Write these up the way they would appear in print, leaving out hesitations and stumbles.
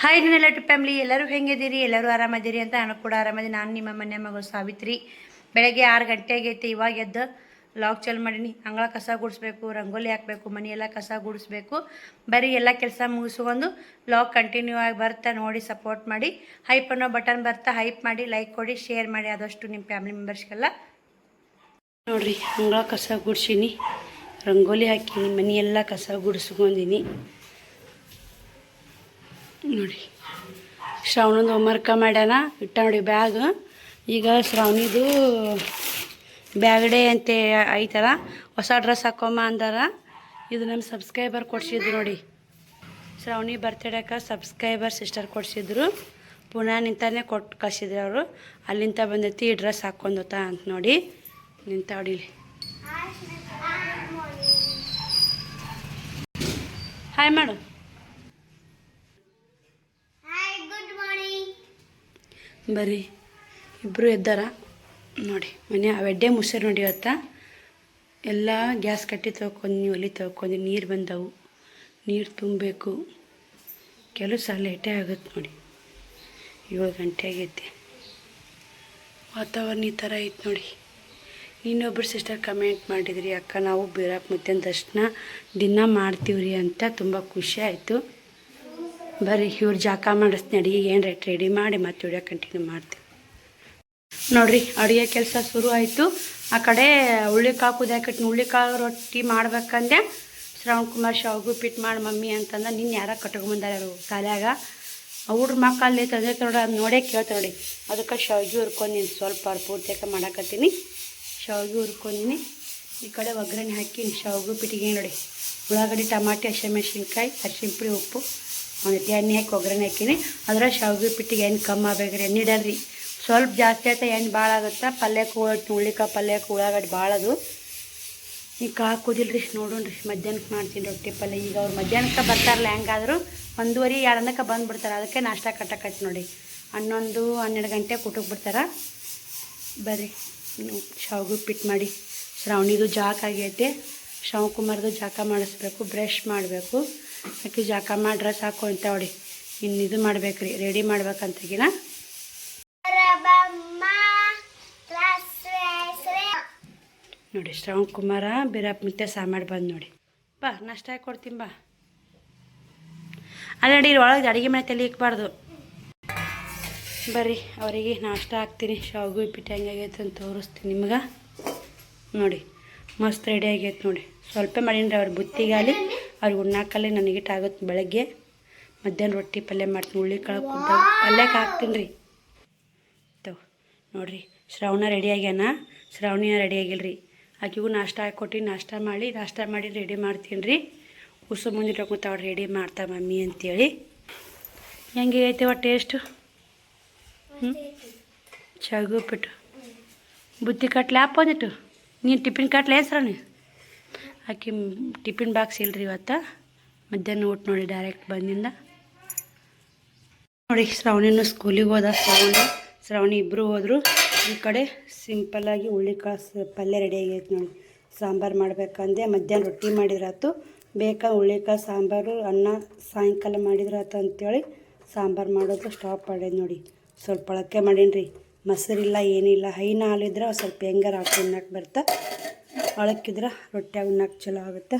Hi ನನ್ನೆಲ್ಲ family ಎಲ್ಲರೂ ಹೆಂಗಿದ್ದೀರಿ, ಎಲ್ಲರೂ ಆರಾಮದಿರಿ ಅಂತ ನಾನು ಕೂಡ ಆರಾಮದಿ. ನಾನು ನಿಮ್ಮ ಮನೆ ಮಗಳು ಸಾವಿತ್ರಿ. ಬೆಳಗ್ಗೆ 6 ಗಂಟೆಗೆ ಐತಿ. ಇವಾಗ ಎದ್ದು ಲಾಗ್ ಚಾಲು ಮಾಡೀನಿ. ಅಂಗಳ ಕಸ ಗುಡಿಸ್ಬೇಕು, ರಂಗೋಲಿ ಹಾಕಬೇಕು, ಮನೆಯೆಲ್ಲ ಕಸ ಗುಡಿಸ್ಬೇಕು. ಬರೀ ಎಲ್ಲ ಕೆಲಸ ಮುಗಿಸ್ಕೊಂಡು ಲಾಗ್ ಕಂಟಿನ್ಯೂ ಆಗಿ ಬರ್ತಾ ನೋಡಿ ಸಪೋರ್ಟ್ ಮಾಡಿ. ಹೈಪ್ ಅನ್ನೋ ಬಟನ್ ಬರ್ತಾ ಹೈಪ್ ಮಾಡಿ, ಲೈಕ್ ಕೊಡಿ, ಶೇರ್ ಮಾಡಿ ಆದಷ್ಟು ನಿಮ್ಮ ಫ್ಯಾಮಿಲಿ ಮೆಂಬರ್ಸ್ಗೆಲ್ಲ. ನೋಡಿರಿ, ಅಂಗಳ ಕಸ ಗುಡಿಸೀನಿ, ರಂಗೋಲಿ ಹಾಕೀನಿ, ಮನೆಯೆಲ್ಲ ಕಸ ಗುಡಿಸ್ಕೊಂಡಿನಿ. ನೋಡಿ, ಶ್ರಾವಣದ ಹೋಮ್ವರ್ಕ ಮಾಡ್ಯಾನ ಇಟ್ಟ ನೋಡಿ ಬ್ಯಾಗ್. ಈಗ ಶ್ರಾವಣಿದು ಬ್ಯಾಗ್ ಡೇ ಅಂತ ಐತಲ್ಲ, ಹೊಸ ಡ್ರೆಸ್ ಹಾಕೊಮ್ಮ ಅಂದಾರ. ಇದು ನಮ್ಮ ಸಬ್ಸ್ಕ್ರೈಬರ್ ಕೊಡಿಸಿದ್ರು ನೋಡಿ. ಶ್ರಾವಣಿ ಬರ್ತಡೇಕ ಸಬ್ಸ್ಕ್ರೈಬರ್ ಸಿಸ್ಟರ್ ಕೊಡಿಸಿದ್ರು. ಪುನಃ ನಿಂತಾನೆ ಕೊಟ್ಟು ಕಳಿಸಿದ್ರು ಅವರು. ಅಲ್ಲಿಂದ ಬಂದೈತಿ ಈ ಡ್ರೆಸ್ ಹಾಕ್ಕೊಂಡೋತ ಅಂತ ನೋಡಿ ನಿಂತ ಹೊಡಿಲಿ. ಹಾಯ್ ಮಾಡು. ಬರ್ರಿ, ಇಬ್ಬರು ಎದ್ದಾರ ನೋಡಿ. ಮನೆ ಅವೆಡ್ಡೆ ಮುಸರು ನೋಡಿ. ಇವತ್ತ ಎಲ್ಲ ಗ್ಯಾಸ್ ಕಟ್ಟಿ ತೊಳ್ಕೊಂಡು ಒಲಿ ತೊಳ್ಕೊಂಡು ನೀರು ಬಂದವು, ನೀರು ತುಂಬಬೇಕು. ಕೆಲಸ ಲೇಟೇ ಆಗುತ್ತೆ ನೋಡಿ. 7 ಗಂಟೆ ಆಗೈತಿ. ವಾತಾವರಣ ಈ ಥರ ಐತೆ ನೋಡಿ. ಇನ್ನೊಬ್ಬರು ಸಿಸ್ಟರ್ ಕಮೆಂಟ್ ಮಾಡಿದ್ರಿ, ಅಕ್ಕ ನಾವು ಬೀರಪ್ಪ ಮುತ್ತಿನ ದರ್ಶನ ದಿನ ಮಾಡ್ತೀವ್ರಿ ಅಂತ. ತುಂಬ ಖುಷಿ ಆಯಿತು. ಬರ್ರಿ, ಇವ್ರು ಜಾಕ ಮಾಡಿಸ್ತೀನಿ. ಅಡುಗೆ ಏನು ರೆಡಿ ಮಾಡಿ ಮತ್ತೆ ವಿಡಿಯೋ ಕಂಟಿನ್ಯೂ ಮಾಡ್ತೀವಿ. ನೋಡಿರಿ, ಅಡುಗೆ ಕೆಲಸ ಶುರು ಆಯಿತು. ಆ ಕಡೆ ಹುಳ್ಳಿಕಾಳು ಕುದಿಯಾಕಟ್ಟು ಹುಳ್ಳಿಕಾಳು ರೊಟ್ಟಿ ಮಾಡ್ಬೇಕಂದೆ. ಶ್ರವಣ್ ಕುಮಾರ್ ಶಾವ್ಗು ಪಿಟ್ ಮಾಡಿ ಮಮ್ಮಿ ಅಂತಂದ. ನಿನ್ನ ಯಾರ ಕಟ್ಕೊಂಬಂದಾರ ಅವರು ಕಾಲ್ಯಾಗ. ಅವ್ರ ಮಕ್ಕಳಲ್ಲಿ ತಂದೆ ನೋಡಿ, ಅದು ನೋಡೇ ಕೇಳ್ತಾರೆ ನೋಡಿ. ಅದಕ್ಕೆ ಶಾವ್ಗಿ ಹುರ್ಕೊಂಡಿನಿ. ಸ್ವಲ್ಪ ಪೂರ್ತಿಯಾಕ ಮಾಡಾಕತ್ತೀನಿ. ಶಾವ್ಗಿ ಹುರ್ಕೊಂಡಿನಿ. ಈ ಕಡೆ ಒಗ್ಗರಣೆ ಹಾಕಿ ಶಾವ್ಗು ಪಿಟ್ಟಿಗೆ ನೋಡಿ. ಉಳ್ಳಾಗಡ್ಡಿ, ಟಮಾಟೆ, ಹಸಿಮೆಣ್ಸಿನ್ಕಾಯಿ, ಅರಿಶಿನ ಪುಡಿ, ಉಪ್ಪು, ಅವನೈತಿ ಎಣ್ಣೆ ಹಾಕಿ ಒಗ್ಗರಣೆ ಹಾಕಿನಿ. ಅದ್ರ ಶಾವ್ಗೆ ಪಿಟ್ಟಿಗೆ ಎಣ್ಣೆ ಕಮ್ಮಿ ಆಗ್ಬೇಕ್ರಿ. ಎಣ್ಣೆ ಇಡಲ್ರಿ, ಸ್ವಲ್ಪ ಜಾಸ್ತಿ ಆಯ್ತಾ ಎಣ್ಣೆ ಭಾಳ ಆಗುತ್ತೆ. ಪಲ್ಯಕ್ಕೆ ಹುಳ್ಳಿಕಾಳು ಪಲ್ಯಕ್ಕೆ ಉಳ್ಳಾಗಡ್ಡಿ ಭಾಳ ಅದು. ಈಗ ಕಾಳು ಕುದಿಲ್ರಿ, ನೋಡೋಣ್ರಿ. ಮಧ್ಯಾಹ್ನಕ್ಕೆ ಮಾಡ್ತೀನಿ ರೊಟ್ಟಿ ಪಲ್ಯ. ಈಗ ಅವ್ರು ಮಧ್ಯಾಹ್ನಕ್ಕೆ ಬರ್ತಾರಲ್ಲ, ಹೆಂಗಾದ್ರು 1:30 2 ಬಂದುಬಿಡ್ತಾರೆ. ಅದಕ್ಕೆ ನಾಷ್ಟ ಕಟ್ಟಕಟ್ಟು ನೋಡಿ. 11 12 ಗಂಟೆ ಕುಟುಕ್ ಬಿಡ್ತಾರೆ. ಬರ್ರಿ, ಶಾವ್ಗೆ ಪಿಟ್ ಮಾಡಿ. ಶ್ರಾವಣಿದು ಜಾಕ ಆಗೈತೆ. ಶ್ರವಣಕುಮಾರ್ದು ಜಾಕ ಮಾಡಿಸ್ಬೇಕು, ಬ್ರಷ್ ಮಾಡಬೇಕು. ಆಕೆ ಜಾಕ ಮಾಡಿ ಡ್ರೆಸ್ ಹಾಕೊಂತ ನೋಡಿ. ಇನ್ನು ಇದು ಮಾಡ್ಬೇಕ್ರಿ, ರೆಡಿ ಮಾಡ್ಬೇಕಂತಗಿನ. ನೋಡಿ, ಶ್ರವಣ್ ಕುಮಾರ ಬೀರಪ್ಪ ಮುತ್ತೆ ಸಾಮಾಡು ಬಂದು ನೋಡಿ. ಬಾ, ನಾಷ್ಟ ಹಾಕಿ ಕೊಡ್ತೀನಿ ಬಾ. ಅಲ್ಲ ನಡಿ, ಒಳಗೆ ಅಡುಗೆ ಮನೆ ತಲೆ ಇಕ್ಬಾರ್ದು. ಬರ್ರಿ, ಅವರಿಗೆ ನಾಷ್ಟ ಹಾಕ್ತೀನಿ. ಶಾವ್ಗೆ ಉಪ್ಪಿಟ್ಟು ಹೆಂಗಾಗೈತೆ ಅಂತ ತೋರಿಸ್ತೀನಿ ನಿಮ್ಗೆ. ನೋಡಿ, ಮಸ್ತ್ ರೆಡಿ ಆಗೈತೆ ನೋಡಿ. ಸ್ವಲ್ಪ ಮಾಡೀನಿ ರೀ ಅವ್ರ ಬುತ್ತಿಗಾಲಿ. ಅವ್ರಿಗೆ ಉಣ್ಣಾಕಲ್ಲಿ ನನಗಿಟ್ಟಾಗುತ್ತೆ. ಬೆಳಗ್ಗೆ ಮಧ್ಯಾಹ್ನ ರೊಟ್ಟಿ ಪಲ್ಯ ಮಾಡ್ತೀನಿ. ಹುಳ್ಳಿಕಾಳು ಕುದ್ದ ಪಲ್ಯಕ್ಕೆ ಹಾಕ್ತೀನಿ ರೀ. ನೋಡಿರಿ, ಶ್ರಾವಣ ರೆಡಿ ಆಗ್ಯಾನ. ಶ್ರಾವಣಿನ ರೆಡಿ ಆಗಿಲ್ರಿ. ಆಕೆಗೂ ನಾಷ್ಟ ಹಾಕ್ಕೊಟ್ಟು ನಾಷ್ಟ ಮಾಡಿ ರೆಡಿ ಮಾಡ್ತೀನಿ ರೀ. ಉಸು ಮುಂದಿಟ್ಟು ಕೂತಾವ್ರು, ರೆಡಿ ಮಾಡ್ತಾ ಮಮ್ಮಿ ಅಂತೇಳಿ. ಹೆಂಗೆ ಐತೆ ಟೇಸ್ಟು? ಶಾವ್ಗೆ ಉಪ್ಪಿಟ್ಟು ಬುತ್ತಿ ಕಟ್ಲೆ ಆಪ್ ಬಂದಿಟ್ಟು. ನೀನು ಟಿಫಿನ್ ಕಟ್ಲೆ ಹೆಸ್ರಾನಿ ಆಕೆ ಟಿಫಿನ್ ಬಾಕ್ಸ್ ಇಲ್ರಿ ಇವತ್ತು. ಮಧ್ಯಾಹ್ನ ಊಟ ನೋಡಿ ಡೈರೆಕ್ಟ್ ಬಂದಿಂದ. ನೋಡಿ, ಶ್ರಾವಣಿನೂ ಸ್ಕೂಲಿಗೆ ಹೋದ. ಶ್ರಾವಣಿ ಇಬ್ಬರು ಹೋದರು. ಈ ಕಡೆ ಸಿಂಪಲ್ಲಾಗಿ ಹುಳ್ಳಿಕಾಳು ಪಲ್ಯ ರೆಡಿ ಆಗೈತೆ ನೋಡಿ. ಸಾಂಬಾರು ಮಾಡ್ಬೇಕಂದೆ. ಮಧ್ಯಾಹ್ನ ರೊಟ್ಟಿ ಮಾಡಿದ್ರಾತು. ಬೇಕಾ ಹುಳ್ಳಿಕಾಳು ಸಾಂಬಾರು ಅನ್ನ ಸಾಯಂಕಾಲ ಮಾಡಿದ್ರಾತು ಅಂಥೇಳಿ ಸಾಂಬಾರು ಮಾಡೋದು ಸ್ಟಾಪ್ ಮಾಡೇದು ನೋಡಿ. ಸ್ವಲ್ಪ ಒಳಕ್ಕೆ ಮಾಡೀನಿ ರೀ. ಮೊಸರಿಲ್ಲ, ಏನಿಲ್ಲ. ಹೈನ ಹಾಲಿದ್ರೆ ಸ್ವಲ್ಪ ಹೆಂಗಾರ ಹಾಕಿ ಉಣ್ಣಕ್ಕೆ ಬರ್ತಾ. ಒಳಕ್ಕಿದ್ರೆ ರೊಟ್ಟಿಯಾಗ ಉಣ್ಣಕ್ಕೆ ಚಲೋ ಆಗುತ್ತೆ.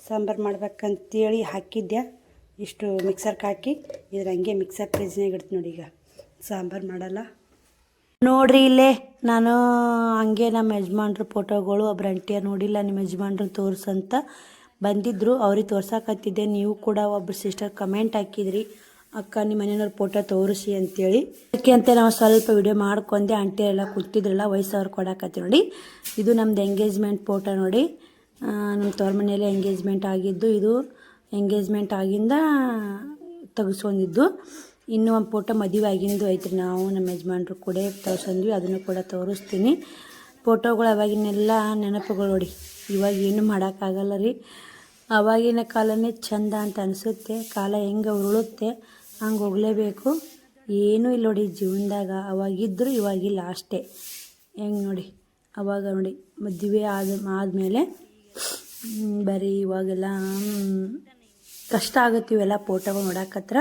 ಸಾಂಬಾರು ಮಾಡ್ಬೇಕಂತೇಳಿ ಹಾಕಿದ್ದೆ. ಇಷ್ಟು ಮಿಕ್ಸರ್ಗೆ ಹಾಕಿ ಇದ್ರ ಹಂಗೆ ಮಿಕ್ಸರ್ ಫ್ರಿಜ್ನಾಗ ಇಡ್ತೀನಿ ನೋಡಿ. ಈಗ ಸಾಂಬಾರು ಮಾಡಲ್ಲ ನೋಡ್ರಿ. ಇಲ್ಲೇ ನಾನು ಹಂಗೆ ನಮ್ಮ ಯಜಮಾನ್ರ ಫೋಟೋಗಳು ಒಬ್ರು ಅಂಟಿಯ ನೋಡಿಲ್ಲ ನಿಮ್ಮ ಯಜಮಾನ್ರು ತೋರಿಸಂತ ಬಂದಿದ್ದರು. ಅವ್ರಿಗೆ ತೋರ್ಸಕತ್ತಿದ್ದೆ. ನೀವು ಕೂಡ ಒಬ್ರು ಸಿಸ್ಟರ್ ಕಮೆಂಟ್ ಹಾಕಿದ್ರಿ, ಅಕ್ಕ ನಿಮ್ಮ ಮನೆಯವ್ರ ಫೋಟೋ ತೋರಿಸಿ ಅಂತೇಳಿ. ಅದಕ್ಕೆ ಅಂತ ನಾವು ಸ್ವಲ್ಪ ವಿಡಿಯೋ ಮಾಡ್ಕೊಂಡೆ. ಆಂಟಿ ಎಲ್ಲ ಕೂತಿದ್ರಲ್ಲ, ವಯಸ್ಸವ್ರು ಕೊಡಕತ್ತಿ ನೋಡಿ. ಇದು ನಮ್ಮದು ಎಂಗೇಜ್ಮೆಂಟ್ ಫೋಟೋ ನೋಡಿ. ನಮ್ಮ ತವ್ರ ಮನೆಯಲ್ಲೇ ಎಂಗೇಜ್ಮೆಂಟ್ ಆಗಿದ್ದು. ಇದು ಎಂಗೇಜ್ಮೆಂಟ್ ಆಗಿಂದ ತೆಗೆಸ್ಕೊಂಡಿದ್ದು. ಇನ್ನೂ ಒಂದು ಫೋಟೋ ಮದುವೆ ಆಗಿಂದು ಐತ್ರಿ. ನಾವು ನಮ್ಮ ಯಜಮಾನ್ರು ಕೂಡ ತೋರಿಸಿದ್ವಿ, ಅದನ್ನು ಕೂಡ ತೋರಿಸ್ತೀನಿ. ಫೋಟೋಗಳು ಅವಾಗಿನೆಲ್ಲ ನೆನಪುಗಳು ನೋಡಿ. ಇವಾಗ ಏನು ಮಾಡೋಕ್ಕಾಗಲ್ಲ ರೀ. ಆವಾಗಿನ ಕಾಲನೇ ಚಂದ ಅಂತ ಅನಿಸುತ್ತೆ. ಕಾಲ ಹೆಂಗೆ ಉರುಳುತ್ತೆ ಹಂಗೆ ಹೋಗಲೇಬೇಕು. ಏನೂ ಇಲ್ಲ ನೋಡಿ ಜೀವನದಾಗ. ಅವಾಗಿದ್ದರೂ ಇವಾಗಿಲ್ಲ ಅಷ್ಟೇ. ಹೆಂಗೆ ನೋಡಿ, ಅವಾಗ ನೋಡಿ ಮದುವೆ ಆದಮೇಲೆ ಬರೀ ಇವಾಗೆಲ್ಲ ಕಷ್ಟ ಆಗುತ್ತೆ ಇವೆಲ್ಲ ಫೋಟೋಗಳು ನೋಡೋಕತ್ರ.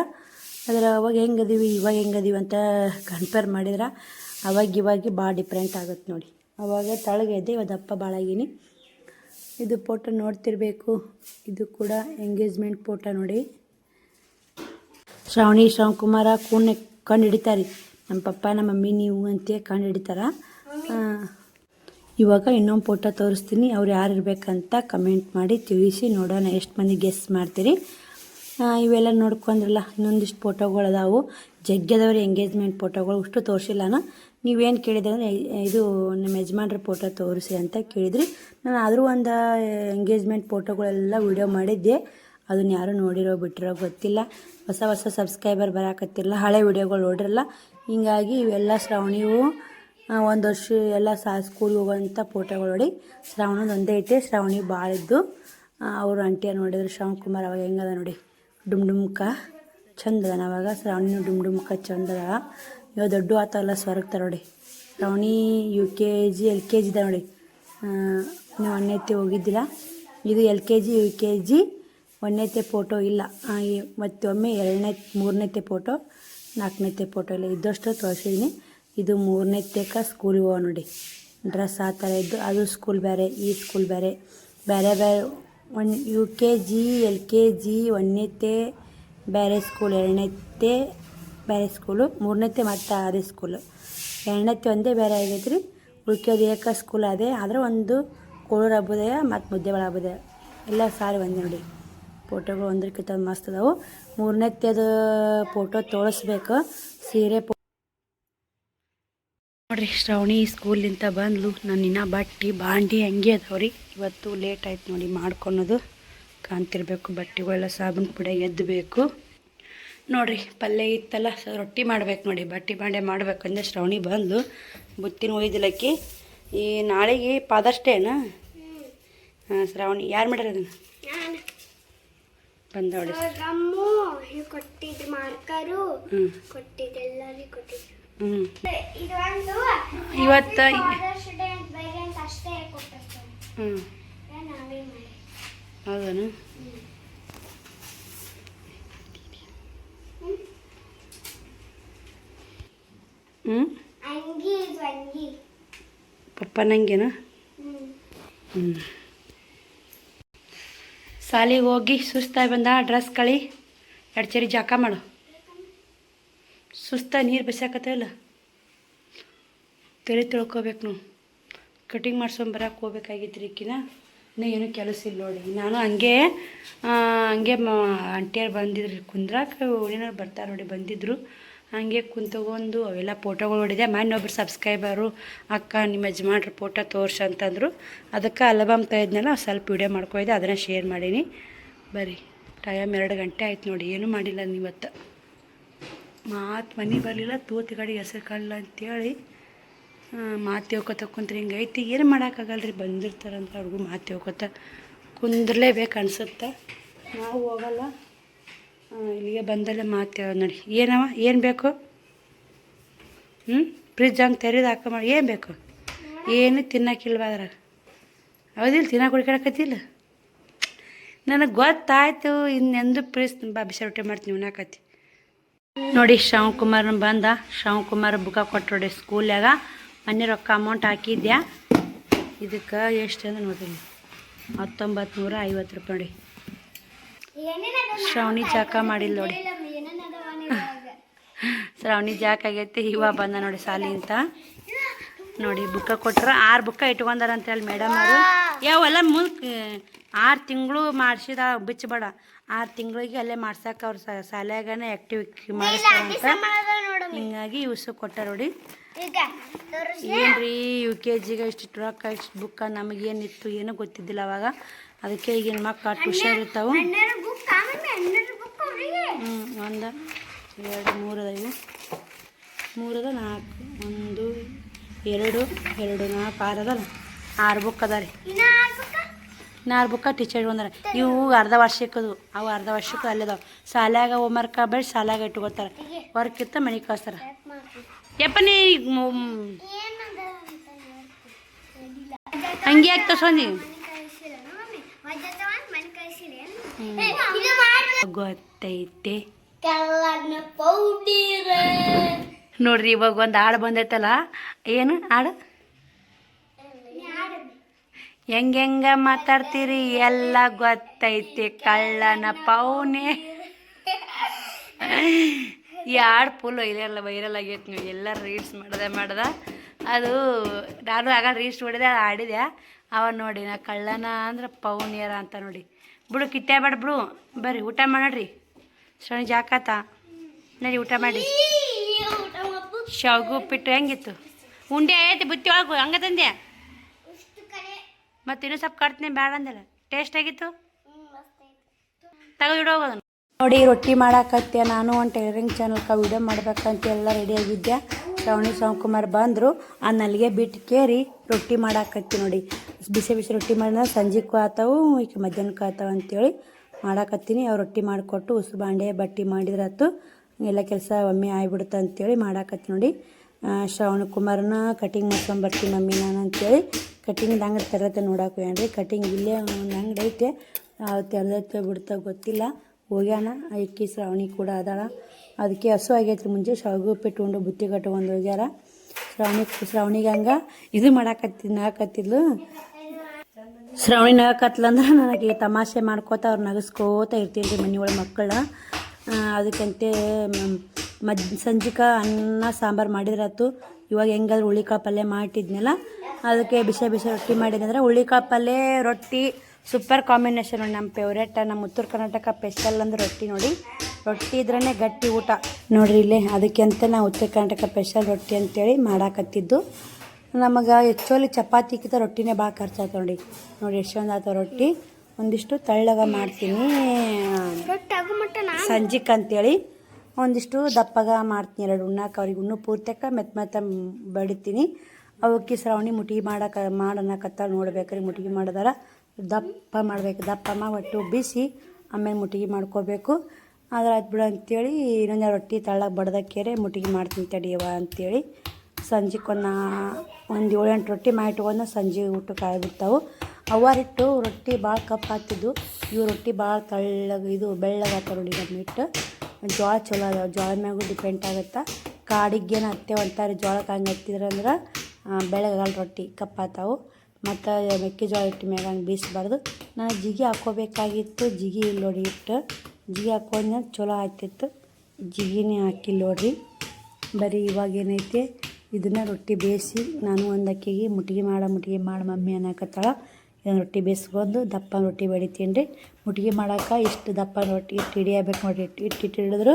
ಆದರೆ ಅವಾಗ ಹೆಂಗದೀವಿ ಇವಾಗ ಹೆಂಗದೀವಿ ಅಂತ ಕಂಪೇರ್ ಮಾಡಿದ್ರೆ ಇವಾಗ ಭಾಳ ಡಿಫ್ರೆಂಟ್ ಆಗುತ್ತೆ ನೋಡಿ. ಅವಾಗ ತಳಗೆ ಇದ್ದೆ, ಇವಾಗ ದಪ್ಪ ಭಾಳ ಆಗೀನಿ. ಇದು ಫೋಟೋ ನೋಡ್ತಿರ್ಬೇಕು. ಇದು ಕೂಡ ಎಂಗೇಜ್ಮೆಂಟ್ ಫೋಟೋ ನೋಡಿ. ಶ್ರಾವಣಿ ಶ್ರವಣಕುಮಾರ ಕಂಡು ಹಿಡಿತಾರೆ. ನಮ್ಮ ಪಪ್ಪ ನಮ್ಮ ಮಮ್ಮಿ ನೀವು ಅಂತ ಕಂಡು ಹಿಡಿತಾರ. ಇವಾಗ ಇನ್ನೊಂದು ಫೋಟೋ ತೋರಿಸ್ತೀನಿ. ಅವ್ರು ಯಾರು ಇರಬೇಕಂತ ಕಮೆಂಟ್ ಮಾಡಿ ತಿಳಿಸಿ, ನೋಡೋಣ ಎಷ್ಟು ಮಂದಿ ಗೆಸ್ ಮಾಡ್ತೀರಿ. ಇವೆಲ್ಲ ನೋಡ್ಕೊಂಡ್ರಲ್ಲ, ಇನ್ನೊಂದಿಷ್ಟು ಫೋಟೋಗಳು ಅದಾವು. ಜಗ್ಗದವ್ರಿ ಎಂಗೇಜ್ಮೆಂಟ್ ಫೋಟೋಗಳು ಅಷ್ಟು ತೋರಿಸಿಲ್ಲ. ನೀವೇನು ಕೇಳಿದ್ರೆ ಅಂದರೆ ಇದು ನಮ್ಮ ಯಜಮಾನ್ರ ಫೋಟೋ ತೋರಿಸಿ ಅಂತ ಕೇಳಿದ್ರಿ. ನಾನು ಆದರೂ ಒಂದು ಎಂಗೇಜ್ಮೆಂಟ್ ಫೋಟೋಗಳೆಲ್ಲ ವೀಡಿಯೋ ಮಾಡಿದ್ದೆ. ಅದನ್ನ ಯಾರು ನೋಡಿರೋ ಬಿಟ್ಟಿರೋ ಗೊತ್ತಿಲ್ಲ. ಹೊಸ ಸಬ್ಸ್ಕ್ರೈಬರ್ ಬರಾಕತ್ತಿರಲ್ಲ, ಹಳೆ ವೀಡಿಯೋಗಳು ನೋಡಿರಲ್ಲ. ಹೀಗಾಗಿ ಇವೆಲ್ಲ ಶ್ರಾವಣಿವು ಒಂದು ವರ್ಷ ಎಲ್ಲ ಸ್ಕೂಲ್ಗೆ ಹೋಗೋಂಥ ಫೋಟೋಗಳು ನೋಡಿ. ಶ್ರಾವಣದ ಒಂದೇ ಐತೆ, ಶ್ರಾವಣಿ ಭಾಳ ಇದ್ದು. ಅವರು ಅಂಟಿಯ ನೋಡಿದ್ರು ಶ್ರವಣಕುಮಾರ್ ಅವಾಗ ಹೆಂಗದ ನೋಡಿ, ಡುಮ್ಕ ಚಂದದ. ಅವಾಗ ಶ್ರಾವಣಿನೂ ಡುಮ್ಕ ಚಂದದ. ಇವಾಗ ದೊಡ್ಡ ಆತಲ್ಲ ಸ್ವರ್ಗ್ತಾರೆ ನೋಡಿ. ಶ್ರಾವಣಿ UKG LKG ಇದೆ ನೋಡಿ. ನೀವು 1ನೇತೆ ಹೋಗಿದ್ದಿಲ್ಲ. ಇದು LKG UKG 1ನೇತೆ ಫೋಟೋ ಇಲ್ಲ. ಮತ್ತೊಮ್ಮೆ 2ನೇ 3ನೇತೆ ಫೋಟೋ 4ನೇತೆ ಫೋಟೋ ಇಲ್ಲ. ಇದ್ದಷ್ಟು ತೋರಿಸಿದ್ದೀನಿ. ಇದು 3ನೇತಕ್ಕೆ ಸ್ಕೂಲಿಗೆ ಹೋಗೋ ನೋಡಿ. ಡ್ರೆಸ್ ಆ ಥರ ಇದ್ದು, ಅದು ಸ್ಕೂಲ್ ಬೇರೆ, ಈ ಸ್ಕೂಲ್ ಬೇರೆ ಬೇರೆ. UKG LKG 1ನೇತೆ ಬೇರೆ ಸ್ಕೂಲ್, 2ನೇತೆ ಬೇರೆ ಸ್ಕೂಲು, 3ನೇತೆ ಮತ್ತು ಅದೇ ಸ್ಕೂಲು. 2ನೇತೆ ಒಂದೇ ಬೇರೆ ಆಗೈತೆ ರೀ. ಉಳ್ಕೆದು ಏಕ ಸ್ಕೂಲ್ ಅದೇ. ಆದರೆ ಒಂದು ಕೋಳೂರು ಹಬ್ಬದಯ ಮತ್ತು ಮುದ್ದೇಬೇಳೆ ಹಬ್ಬದಯ ಎಲ್ಲ ಸಾರಿ ಒಂದೇ ನೋಡಿ. ಫೋಟೋಗಳು ಒಂದಕ್ಕಿಂತ ಮಸ್ತ್ ಅದಾವು. 3ನೇತೆದು ಫೋಟೋ ತೋರಿಸ್ಬೇಕು. ಸೀರೆ ನೋಡಿರಿ, ಶ್ರಾವಣಿ ಸ್ಕೂಲಿಂದ ಬಂದ್ಲು. ನಾನು ಇನ್ನೂ ಬಟ್ಟೆ ಬಾಂಡಿ ಹಂಗೆ ಅದಾವ್ರಿ. ಇವತ್ತು ಲೇಟ್ ಆಯ್ತು ನೋಡಿ ಮಾಡ್ಕೊಳೋದು. ಕಾಣ್ತಿರ್ಬೇಕು ಬಟ್ಟೆಗಳೆಲ್ಲ ಸಾಬೂನು ಪುಡಿ ಎದ್ದಬೇಕು ನೋಡಿರಿ. ಪಲ್ಯ ಇತ್ತಲ್ಲ, ರೊಟ್ಟಿ ಮಾಡ್ಬೇಕು ನೋಡಿ. ಬಟ್ಟೆ ಬಾಂಡೆ ಮಾಡ್ಬೇಕಂದ್ರೆ ಶ್ರಾವಣಿ ಬಂದ್ಲು. ಬುತ್ತಿನ ಒಯ್ದಿಲ್ಲಕ್ಕಿ. ಈ ನಾಳೆಗೆ ಪಾದಷ್ಟೇನಾ? ಹಾಂ, ಶ್ರಾವಣಿ ಯಾರು ಮಾಡ್ಯಾರ ಅದನ್ನು? ಬಂದ ನೋಡಿ. ಇವತ್ತು ಹೌದಾ? ಪಪ್ಪ ನಂಗೇನ? ಸಾಲಿಗೆ ಹೋಗಿ ಸುಸ್ತಾಗಿ ಬಂದ. ಡ್ರೆಸ್ ಕಳಿ 2 ಚರಿ ಜಾಕ ಮಾಡು. ಸುಸ್ತ ನೀರು ಬಸಾಕತ್ತಲ್ಲ, ತಲೆ ತಿಳ್ಕೊಬೇಕು. ನಾವು ಕಟಿಂಗ್ ಮಾಡ್ಸ್ಕೊಂಬರಕ್ಕೆ ಹೋಗ್ಬೇಕಾಗಿತ್ತು ರೀಕಿನ. ಇನ್ನೂ ಏನೂ ಕೆಲಸ ಇಲ್ಲ ನೋಡಿ. ನಾನು ಹಂಗೆ ಆಂಟಿಯರು ಬಂದಿದ್ರು ಕುಂದ್ರಾಕ. ಏನಾರು ಬರ್ತಾರೆ ನೋಡಿ, ಬಂದಿದ್ದರು. ಹಾಗೆ ಕುಂತ್ಕೊಂಡು ಅವೆಲ್ಲ ಫೋಟೋಗಳು ನೋಡಿದೆ. ಒಬ್ಬರು ಸಬ್ಸ್ಕ್ರೈಬರು ಅಕ್ಕ ನಿಮ್ಮ ಯಜಮಾನ್ರ ಫೋಟೋ ತೋರ್ಸು ಅಂತಂದರು. ಅದಕ್ಕೆ ಆಲ್ಬಮ್ ತೆಗೆದ್ನಲ್ಲ, ಸ್ವಲ್ಪ ವೀಡಿಯೋ ಮಾಡ್ಕೊಯ್ದೆ, ಅದನ್ನು ಶೇರ್ ಮಾಡೀನಿ. ಬರ್ರಿ, ಟೈಮ್ 2 ಗಂಟೆ ಆಯ್ತು ನೋಡಿ. ಏನೂ ಮಾಡಿಲ್ಲ ಇವತ್ತು. ಮನೆ ಬರಲಿಲ್ಲ, ತೂತಿ ಗಾಡಿ ಹೆಸರು ಕಾಲಿಲ್ಲ ಅಂತೇಳಿ ಮಾತು ಹೋಗ್ಕೊತ ಕುಂತ್ರಿ. ಹಿಂಗೈತಿ, ಏನು ಮಾಡೋಕ್ಕಾಗಲ್ರಿ. ಬಂದಿರ್ತಾರಂತ ಅವ್ರಿಗೂ ಮಾತು ಹೋಗ್ಕೊತ ಕುಂದ್ರಲೇಬೇಕು ಅನ್ಸುತ್ತೆ. ನಾವು ಹೋಗಲ್ಲ, ಇಲ್ಲಿಗೆ ಬಂದಲ್ಲೇ ಮಾತು ನೋಡಿ. ಏನವ ಏನು ಬೇಕು? ಫ್ರಿಜ್ ಹಂಗೆ ತೆರೆದು ಹಾಕ ಮಾಡಿ. ಏನು ಬೇಕು? ಏನು ತಿನ್ನೋಕ್ಕಿಲ್ವ ಅದ್ರಾಗ? ಹೌದಿಲ್ಲ, ತಿನ್ನೋಕೆ ಹುಡ್ಕಾಡಕತ್ತಿಲ್ಲ. ನನಗೆ ಗೊತ್ತಾಯ್ತು. ಇನ್ನೆಂದು ಪ್ರೀಸ್ ಬಿಸಿ ರೊಟ್ಟಿ ಮಾಡ್ತೀನಿ ಉಣ್ಣಾಕತ್ತಿ ನೋಡಿ. ಶ್ರವಣಕುಮಾರ್ನ ಬಂದ. ಶ್ರವಣಕುಮಾರ್ ಬುಕ್ಕ ಕೊಟ್ಟು ನೋಡಿ ಸ್ಕೂಲ್ಯಾಗ. ಮೊನ್ನೆ ರೊಕ್ಕ ಅಮೌಂಟ್ ಹಾಕಿದ್ಯಾ. ಇದಕ್ಕೆ ಎಷ್ಟು ಅಂದ್ರೆ ನೋಡಿರಿ, 1950 ರೂಪಾಯಿ ನೋಡಿ. ಶ್ರಾವಣಿ ಜಾಕ ಮಾಡಿಲ್ಲ ನೋಡಿ. ಶ್ರಾವಣಿ ಜಾಕ ಆಗೈತಿ. ಇವಾಗ ಬಂದ ನೋಡಿ ಸಾಲಿ ಅಂತ ನೋಡಿ. ಬುಕ್ಕ ಕೊಟ್ರ 6 ಬುಕ್ಕ ಇಟ್ಕೊಂಡಾರ ಅಂತೇಳಿ ಮೇಡಮ್ ಅವರು. ಯಾವೆಲ್ಲ ಮುಂದೆ 6 ತಿಂಗಳು ಮಾಡಿಸಿದ, ಬಿಚ್ಚಬೇಡ. 6 ತಿಂಗಳಿಗೆ ಅಲ್ಲೇ ಮಾಡ್ಸಕ್ಕೆ ಅವ್ರು ಶಾಲ್ಯಾಗನೇ ಆ್ಯಕ್ಟಿವ್ ಮಾಡಿಸ್ತಾರಂತ. ಹಿಂಗಾಗಿ ಇವ್ಸು ಕೊಟ್ಟ ನೋಡಿ. ಏನ್ರಿ UKGಗೆ ಇಷ್ಟು ರೊಕ್ಕ, ಇಷ್ಟು ಬುಕ್ಕ, ನಮಗೇನಿತ್ತು ಏನೂ ಗೊತ್ತಿದ್ದಿಲ್ಲ ಅವಾಗ. ಅದಕ್ಕೆ ಈಗಿನ ಮಕ್ಕಳು ಅಷ್ಟು ಹುಷಾರಿರ್ತಾವೆ. 1 2 3 ಅದ, ಏನು 3 ಅದ, 4 1 2 2 4 6 ಅದ. 6 ಬುಕ್ ಅದ ರೀ. 4 ಬುಕ್ಕ ಟೀಚರ್ ಇಟ್ಕೊಂಡಾರ. ಇವು ಅರ್ಧ ವರ್ಷಕ್ಕದು, ಅವು ಅರ್ಧ ವರ್ಷಕ್ಕೆ ಅಲ್ಲಿದಾವೆ. ಶಾಲ್ಯಾಗ ಹೋಮ್ವರ್ಕ್ ಬೇಡ, ಶಾಲ್ಯಾಗ ಇಟ್ಕೊತಾರೆ. ವರ್ಕ್ ಇತ್ತ ಮನೆಗೆ ಕಳಿಸ್ತಾರೆ. ಯಪ್ಪ ನೀ ಹಂಗೆ ಆಗ್ತ ಸೋನಿ ಗೊತ್ತೈತೆ. ನೋಡ್ರಿ ಇವಾಗ ಒಂದು ಹಾಡು ಬಂದೈತಲ್ಲ, ಏನು ಹಾಡು? ಹೆಂಗ ಮಾತಾಡ್ತೀರಿ ಎಲ್ಲ ಗೊತ್ತೈತಿ ಕಳ್ಳನ ಪೌನೆ. ಈ ಹಾಡು ಫುಲ್ ವೈರಲ್ ಆಗೈತಿ. ನೀವು ಎಲ್ಲ ರೀಲ್ಸ್ ಮಾಡ್ದ ಅದು. ನಾನು ಆಗ ರೀಲ್ಸ್ ನೋಡಿದೆ, ಆಡಿದೆ. ಅವ ನೋಡಿ ನಾ ಕಳ್ಳನ ಅಂದ್ರೆ ಪೌನಿಯರ ಅಂತ ನೋಡಿ. ಬಿಡು ಕಿತ್ತೆ ಬೇಡ ಬಿಡು, ಬರ್ರಿ ಊಟ ಮಾಡ್ರಿ. ಶ್ರವಣಿ ಜಾಕಾತ ನಡಿ ಊಟ ಮಾಡಿ. ಶಾವ್ಗೆ ಉಪ್ಪಿಟ್ಟು ಹೆಂಗಿತ್ತು? ಉಂಡೆ ಐತಿ ಬುತ್ತಿ ಒಳಗು ಹಂಗ ತಂದೆ. ಮತ್ತೆ ಇನ್ನೂ ಸ್ವಲ್ಪ ಕಟ್ತೀನಿ ಬೇಡ ಅಂದಿಲ್ಲ. ಟೇಸ್ಟ್ ಆಗಿತ್ತು, ತೆಗೆದಿಡೋಗೋದನ್ನು. ನೋಡಿ ರೊಟ್ಟಿ ಮಾಡಾಕತ್ತೆ. ನಾನು ಒಂದು ಟೈಲರಿಂಗ್ ಚಾನಲ್ಗೆ ವೀಡಿಯೋ ಮಾಡ್ಬೇಕಂತ ಎಲ್ಲ ರೆಡಿಯಾಗಿದ್ದೆ. ಶ್ರವಣಿ ಶಿವಕುಮಾರ್ ಬಂದರು. ಆ ನಲ್ಲಿಗೆ ಬಿಟ್ಟು ಕೇರಿ ರೊಟ್ಟಿ ಮಾಡಾಕತ್ತಿ ನೋಡಿ. ಬಿಸಿ ಬಿಸಿ ರೊಟ್ಟಿ ಮಾಡಿದ್ರೆ ಸಂಜೆಗೂ ಆತಾವು, ಈಗ ಮಧ್ಯಾಹ್ನಕ್ಕೂ ಆತಾವ ಅಂತೇಳಿ ಮಾಡಾಕತ್ತೀನಿ. ಅವ್ರು ರೊಟ್ಟಿ ಮಾಡಿಕೊಟ್ಟು ಉಸು ಬಾಂಡೆ ಬಟ್ಟೆ ಮಾಡಿದ್ರಾತು, ಎಲ್ಲ ಕೆಲಸ ಒಮ್ಮೆ ಆಗಿಬಿಡುತ್ತೆ ಅಂತೇಳಿ ಮಾಡಾಕತ್ತಿ ನೋಡಿ. ಶ್ರವಣ ಕುಮಾರನ ಕಟಿಂಗ್ ಮಾಡ್ಕೊಂಬರ್ತೀನಿ ಮಮ್ಮಿ ನಾನು ಅಂತೇಳಿ ಕಟಿಂಗ್ದು ಅಂಗಡಿ ತೆರತ್ತೆ ನೋಡಕ್ಕೆ ಹೋಗ್ಯಾನ್ರಿ. ಕಟಿಂಗ್ ಇಲ್ಲೇ ಒಂದು ಅಂಗಡಿ ಐತೆ, ತೆರೆದೈತೆ ಬಿಡ್ತಾ ಗೊತ್ತಿಲ್ಲ. ಹೋಗ್ಯಾನ. ಐಕಿ ಶ್ರಾವಣಿ ಕೂಡ ಅದಾಳ. ಅದಕ್ಕೆ ಹಸು ಆಗೈತ್ರಿ. ಮುಂಚೆ ಶಾವಿಗೆ ಉಪ್ಪಿಟ್ಟು ಉಂಡು ಬುತ್ತಿ ಕಟ್ಕೊಂಡು ಹೋಗ್ಯಾರ. ಶ್ರಾವಣಿಗೆ ಹಂಗೆ ಇದು ನಗಕತ್ತಿದ್ಲು. ಶ್ರಾವಣಿ ನಗಕತ್ಲಂದ್ರೆ ನನಗೆ ತಮಾಷೆ ಮಾಡ್ಕೋತ ಅವ್ರು ನಗಸ್ಕೋತ ಇರ್ತೀನಿ ರೀ ಮನೆ ಒಳಗೆ ಮಕ್ಕಳ. ಅದಕ್ಕಂತೆ ಸಂಜಿಕ ಅನ್ನ ಸಾಂಬಾರು ಮಾಡಿದ್ರಾತು. ಇವಾಗ ಹೆಂಗಾದ್ರೂ ಹುಳ್ಳಿಕಾಳು ಪಲ್ಯ ಮಾಡಿದ್ನಲ್ಲ, ಅದಕ್ಕೆ ಬಿಸಿ ಬಿಸಿ ರೊಟ್ಟಿ ಮಾಡಿದಂದ್ರೆ ಹುಳ್ಳಿಕಾಳು ಪಲ್ಯ ರೊಟ್ಟಿ ಸೂಪರ್ ಕಾಂಬಿನೇಷನ್ ನೋಡಿ. ನಮ್ಮ ಫೇವ್ರೇಟ್, ನಮ್ಮ ಉತ್ತರ ಕರ್ನಾಟಕ ಸ್ಪೆಷಲ್ ಅಂದ್ರೆ ರೊಟ್ಟಿ ನೋಡಿ. ರೊಟ್ಟಿ ಇದ್ರೇ ಗಟ್ಟಿ ಊಟ ನೋಡ್ರಿ ಇಲ್ಲೇ. ಅದಕ್ಕೆ ಅಂತ ನಾವು ಉತ್ತರ ಕರ್ನಾಟಕ ಸ್ಪೆಷಲ್ ರೊಟ್ಟಿ ಅಂತೇಳಿ ಮಾಡಾಕತ್ತಿದ್ದು. ನಮಗೆ ಆ್ಯಕ್ಚುಲಿ ಚಪಾತಿಗಿಂತ ರೊಟ್ಟಿನೇ ಭಾಳ ಖರ್ಚಾಯ್ತು ನೋಡಿ. ಎಷ್ಟೊಂದು ಆಯ್ತು ರೊಟ್ಟಿ. ಒಂದಿಷ್ಟು ತಳ್ಳಗ ಮಾಡ್ತೀನಿ ಸಂಜಿಕ್ ಅಂತೇಳಿ, ಒಂದಿಷ್ಟು ದಪ್ಪಗ ಮಾಡ್ತೀನಿ. 2 ಉಣ್ಣಾಕ ಅವ್ರಿಗೆ ಇನ್ನೂ ಪೂರ್ತಕ್ಕ ಮೆತ್ತ ಬಡಿತೀನಿ. ಅವಕ್ಕೆ ಶ್ರಾವಣಿ ಮುಟ್ಟಿಗೆ ಮಾಡನ್ನಕತ್ತ ನೋಡ್ಬೇಕ್ರಿ. ಮುಟ್ಟಿಗೆ ಮಾಡಿದಾರ ದಪ್ಪ ಮಾಡಬೇಕು. ದಪ್ಪ ಒಟ್ಟು ಬಿಸಿ ಆಮೇಲೆ ಮುಟ್ಟಿಗೆ ಮಾಡ್ಕೋಬೇಕು. ಆದ್ರೆ ಆಯ್ತು ಬಿಡು ಅಂತೇಳಿ ಇನ್ನೊಂದು ರೊಟ್ಟಿ ತಳ್ಳಗೆ ಬಡ್ದಕ್ಕೇರೆ ಮುಟ್ಟಿಗೆ ಮಾಡ್ತೀನಿ ತಡಿಯವ ಅಂತೇಳಿ. ಸಂಜೆಗೆ ಒಂದು 7-8 ರೊಟ್ಟಿ ಮಾಡಿಟ್ಕೊಂಡು ಸಂಜೆ ಊಟಕ್ಕೆ ಆಗಿಬಿಡ್ತಾವೆ. ಅವರಿಟ್ಟು ರೊಟ್ಟಿ ಭಾಳ ಕಪ್ಪು ಹಾಕ್ತಿದ್ದು. ಇವು ರೊಟ್ಟಿ ಭಾಳ ತಳ್ಳಗೆ ಇದು ಬೆಳ್ಳಗಾಗ್ತಾವ ನೋಡಿ. ನಮ್ಮ ಹಿಟ್ಟು ಜೋಳ ಚಲೋ ಅದಾವೆ. ಜೋಳ ಮ್ಯಾಗೂ ಡಿಪೆಂಡ್ ಆಗುತ್ತೆ. ಕಾಡಿಗೇನು ಹತ್ತೆ ಅಂತಾರೆ, ಜೋಳಕ್ಕೆ ಹಂಗೆ ಹತ್ತಿದ್ರಂದ್ರೆ ಬೆಳಗಾಗಲ್ಲ ರೊಟ್ಟಿ ಕಪ್ಪಾತಾವು. ಮತ್ತು ಮೆಕ್ಕೆಜೋಳ ಹಿಟ್ಟು ಮ್ಯಾಗ ಹಂಗೆ ಬೀಸಬಾರ್ದು. ನಾನು ಜಿಗಿ ಹಾಕ್ಕೋಬೇಕಾಗಿತ್ತು, ಜಿಗಿ ಇಲ್ಲ ನೋಡಿ. ಹಿಟ್ಟು ಜಿಗಿ ಹಾಕೊಂಡ್ರೆ ಚಲೋ ಆಗ್ತಿತ್ತು. ಜಿಗಿನೇ ಹಾಕಿಲ್ಲ ನೋಡ್ರಿ. ಬರೀ ಇವಾಗ ಏನೈತೆ ಇದನ್ನು ರೊಟ್ಟಿ ಬೇಯಿಸಿ ನಾನು ಒಂದು ಅಕ್ಕಿಗೆ ಮುಟ್ಟಿಗೆ ಮಾಡಿ ಮಮ್ಮಿ ಅನ್ನಕತ್ತಾಳ. ಇದನ್ನು ರೊಟ್ಟಿ ಬೇಯಿಸ್ಕೊಂಡು ದಪ್ಪ ರೊಟ್ಟಿ ಬಡಿತೀನಿ ರೀ. ಮುಟ್ಟಿಗೆ ಮಾಡೋಕೆ ಇಷ್ಟು ದಪ್ಪ ರೊಟ್ಟಿ ಹಿಟ್ಟು ಹಿಡಿಯಬೇಕು ನೋಡಿ. ಹಿಟ್ಟು ಹಿಡಿದ್ರು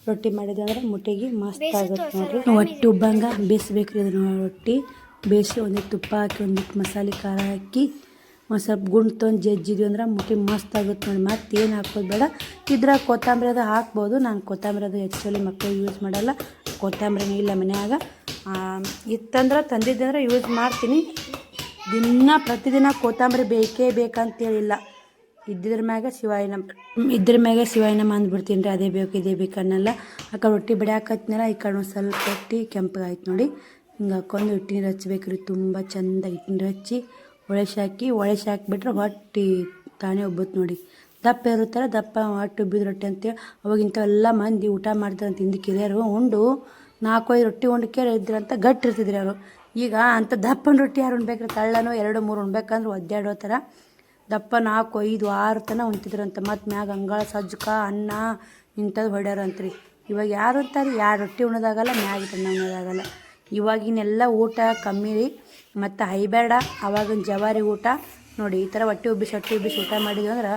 ರೊಟ್ಟಿ ಮಾಡಿದ್ರೆ ಮುಟ್ಟಿಗೆ ಮಸ್ತ್ ಆಗುತ್ತೆ ನೋಡಿರಿ. ಹೊಟ್ಟೆ ಉಬ್ಬಂಗೆ ಬೇಯಿಸ್ಬೇಕು ರೀ ಇದನ್ನು. ರೊಟ್ಟಿ ಬೇಯಿಸಿ ಒಂದಿಟ್ಟು ತುಪ್ಪ ಹಾಕಿ ಒಂದಿಟ್ಟು ಮಸಾಲೆ ಖಾರ ಹಾಕಿ ಒಂದು ಸ್ವಲ್ಪ ಗುಂಡು ತೊಂದು ಜಜ್ಜಿದ್ವಿ ಅಂದ್ರೆ ಮುಟ್ಟಿ ಮಸ್ತ್ ಆಗುತ್ತೆ ನೋಡಿ. ಮತ್ತೇನು ಹಾಕೋದು ಬೇಡ. ಇದ್ರಾಗ ಕೊತ್ತಂಬರಿ ಅದು ಹಾಕ್ಬೋದು. ನಾನು ಕೊತ್ತಂಬರಿ ಅದು ಆ್ಯಕ್ಚುಲಿ ಮಕ್ಕಳು ಯೂಸ್ ಮಾಡೋಲ್ಲ. ಕೊತ್ತಂಬರಿನೂ ಇಲ್ಲ ಮನ್ಯಾಗ. ಇತ್ತಂದ್ರೆ ತಂದಿದ್ದಂದ್ರೆ ಯೂಸ್ ಮಾಡ್ತೀನಿ. ಪ್ರತಿದಿನ ಕೊತ್ತಂಬರಿ ಬೇಕೇ ಬೇಕಂತೇಳಿಲ್ಲ. ಇದ್ರ ಮ್ಯಾಗ ಶಿವಾಯನಮ್ಮ ಅಂದ್ಬಿಡ್ತೀನಿ ರೀ. ಅದೇ ಬೇಕು ಇದೇ ಬೇಕು ಅನ್ನಲ್ಲ. ಆ ಕಡೆ ರೊಟ್ಟಿ ಬಡಿಯಾಕತ್ನಲ್ಲ, ಈ ಕಡೆ ಒಂದು ಸ್ವಲ್ಪ ರೊಟ್ಟಿ ಕೆಂಪಗಾಯ್ತು ನೋಡಿ. ಹಿಂಗೆ ಹಾಕ್ಕೊಂಡು ಹಿಟ್ಟಿನ ಹಚ್ಬೇಕು ರೀ. ತುಂಬ ಚೆಂದ ಹಿಟ್ಟಿನ ಹಚ್ಚಿ ಒಳಸಿ ಹಾಕಿಬಿಟ್ರೆ ಹೊಟ್ಟೆ ತಾನೇ ಉಬ್ಬುತ್ತೆ ನೋಡಿ. ದಪ್ಪ ಇರುತ್ತಲ್ಲ, ದಪ್ಪ ಹೊಟ್ಟೆ ಉಬ್ಬಿದ ರೊಟ್ಟಿ ಅಂತೇಳಿ ಅವಾಗಿಂಥವೆಲ್ಲ ಮಂದಿ ಊಟ ಮಾಡ್ತಾರೆ ಅಂತ ಹಿಂದಕ್ಕೆ ಹಿರಿಯರು. ಉಂಡು 4-5 ರೊಟ್ಟಿ ಉಂಡಕ್ಕೆ ಇದ್ರಂತ ಗಟ್ಟಿ ಇರ್ತಿದ್ರಿ ಅವರು. ಈಗ ಅಂಥ ದಪ್ಪನ ರೊಟ್ಟಿ ಯಾರು ಉಣ್ಬೇಕ್ರಿ? ತಳ್ಳನೋ 2-3 ಉಣ್ಬೇಕಂದ್ರೆ ಒದ್ದಾಡೋ ಥರ ದಪ್ಪ 4-5-6 ತನ ಉಣ್ತಿದ್ರಂತ. ಮತ್ತು ಮ್ಯಾಗ ಅಂಗಾಳ ಸಜ್ಜಕ ಅನ್ನ ಇಂಥದ್ದು ಹೊಡ್ಯಾರಂತ್ರಿ. ಇವಾಗ ಯಾರು ಅಂತಾರೆ? 2 ರೊಟ್ಟಿ ಉಣ್ಣೋದಾಗಲ್ಲ, ಮ್ಯಾಗ ತನ್ನ ಉಣ್ಣೋದಾಗಲ್ಲ. ಇವಾಗಿನೆಲ್ಲ ಊಟ ಕಮ್ಮಿ ರೀ. ಮತ್ತು ಹೈಬೇಡ ಅವಾಗಿನ ಜವಾರಿ ಊಟ ನೋಡಿ. ಈ ಥರ ಹೊಟ್ಟೆ ಉಬ್ಬಿಸಿ ಊಟ ಮಾಡಿದ್ವಿ ಅಂದ್ರೆ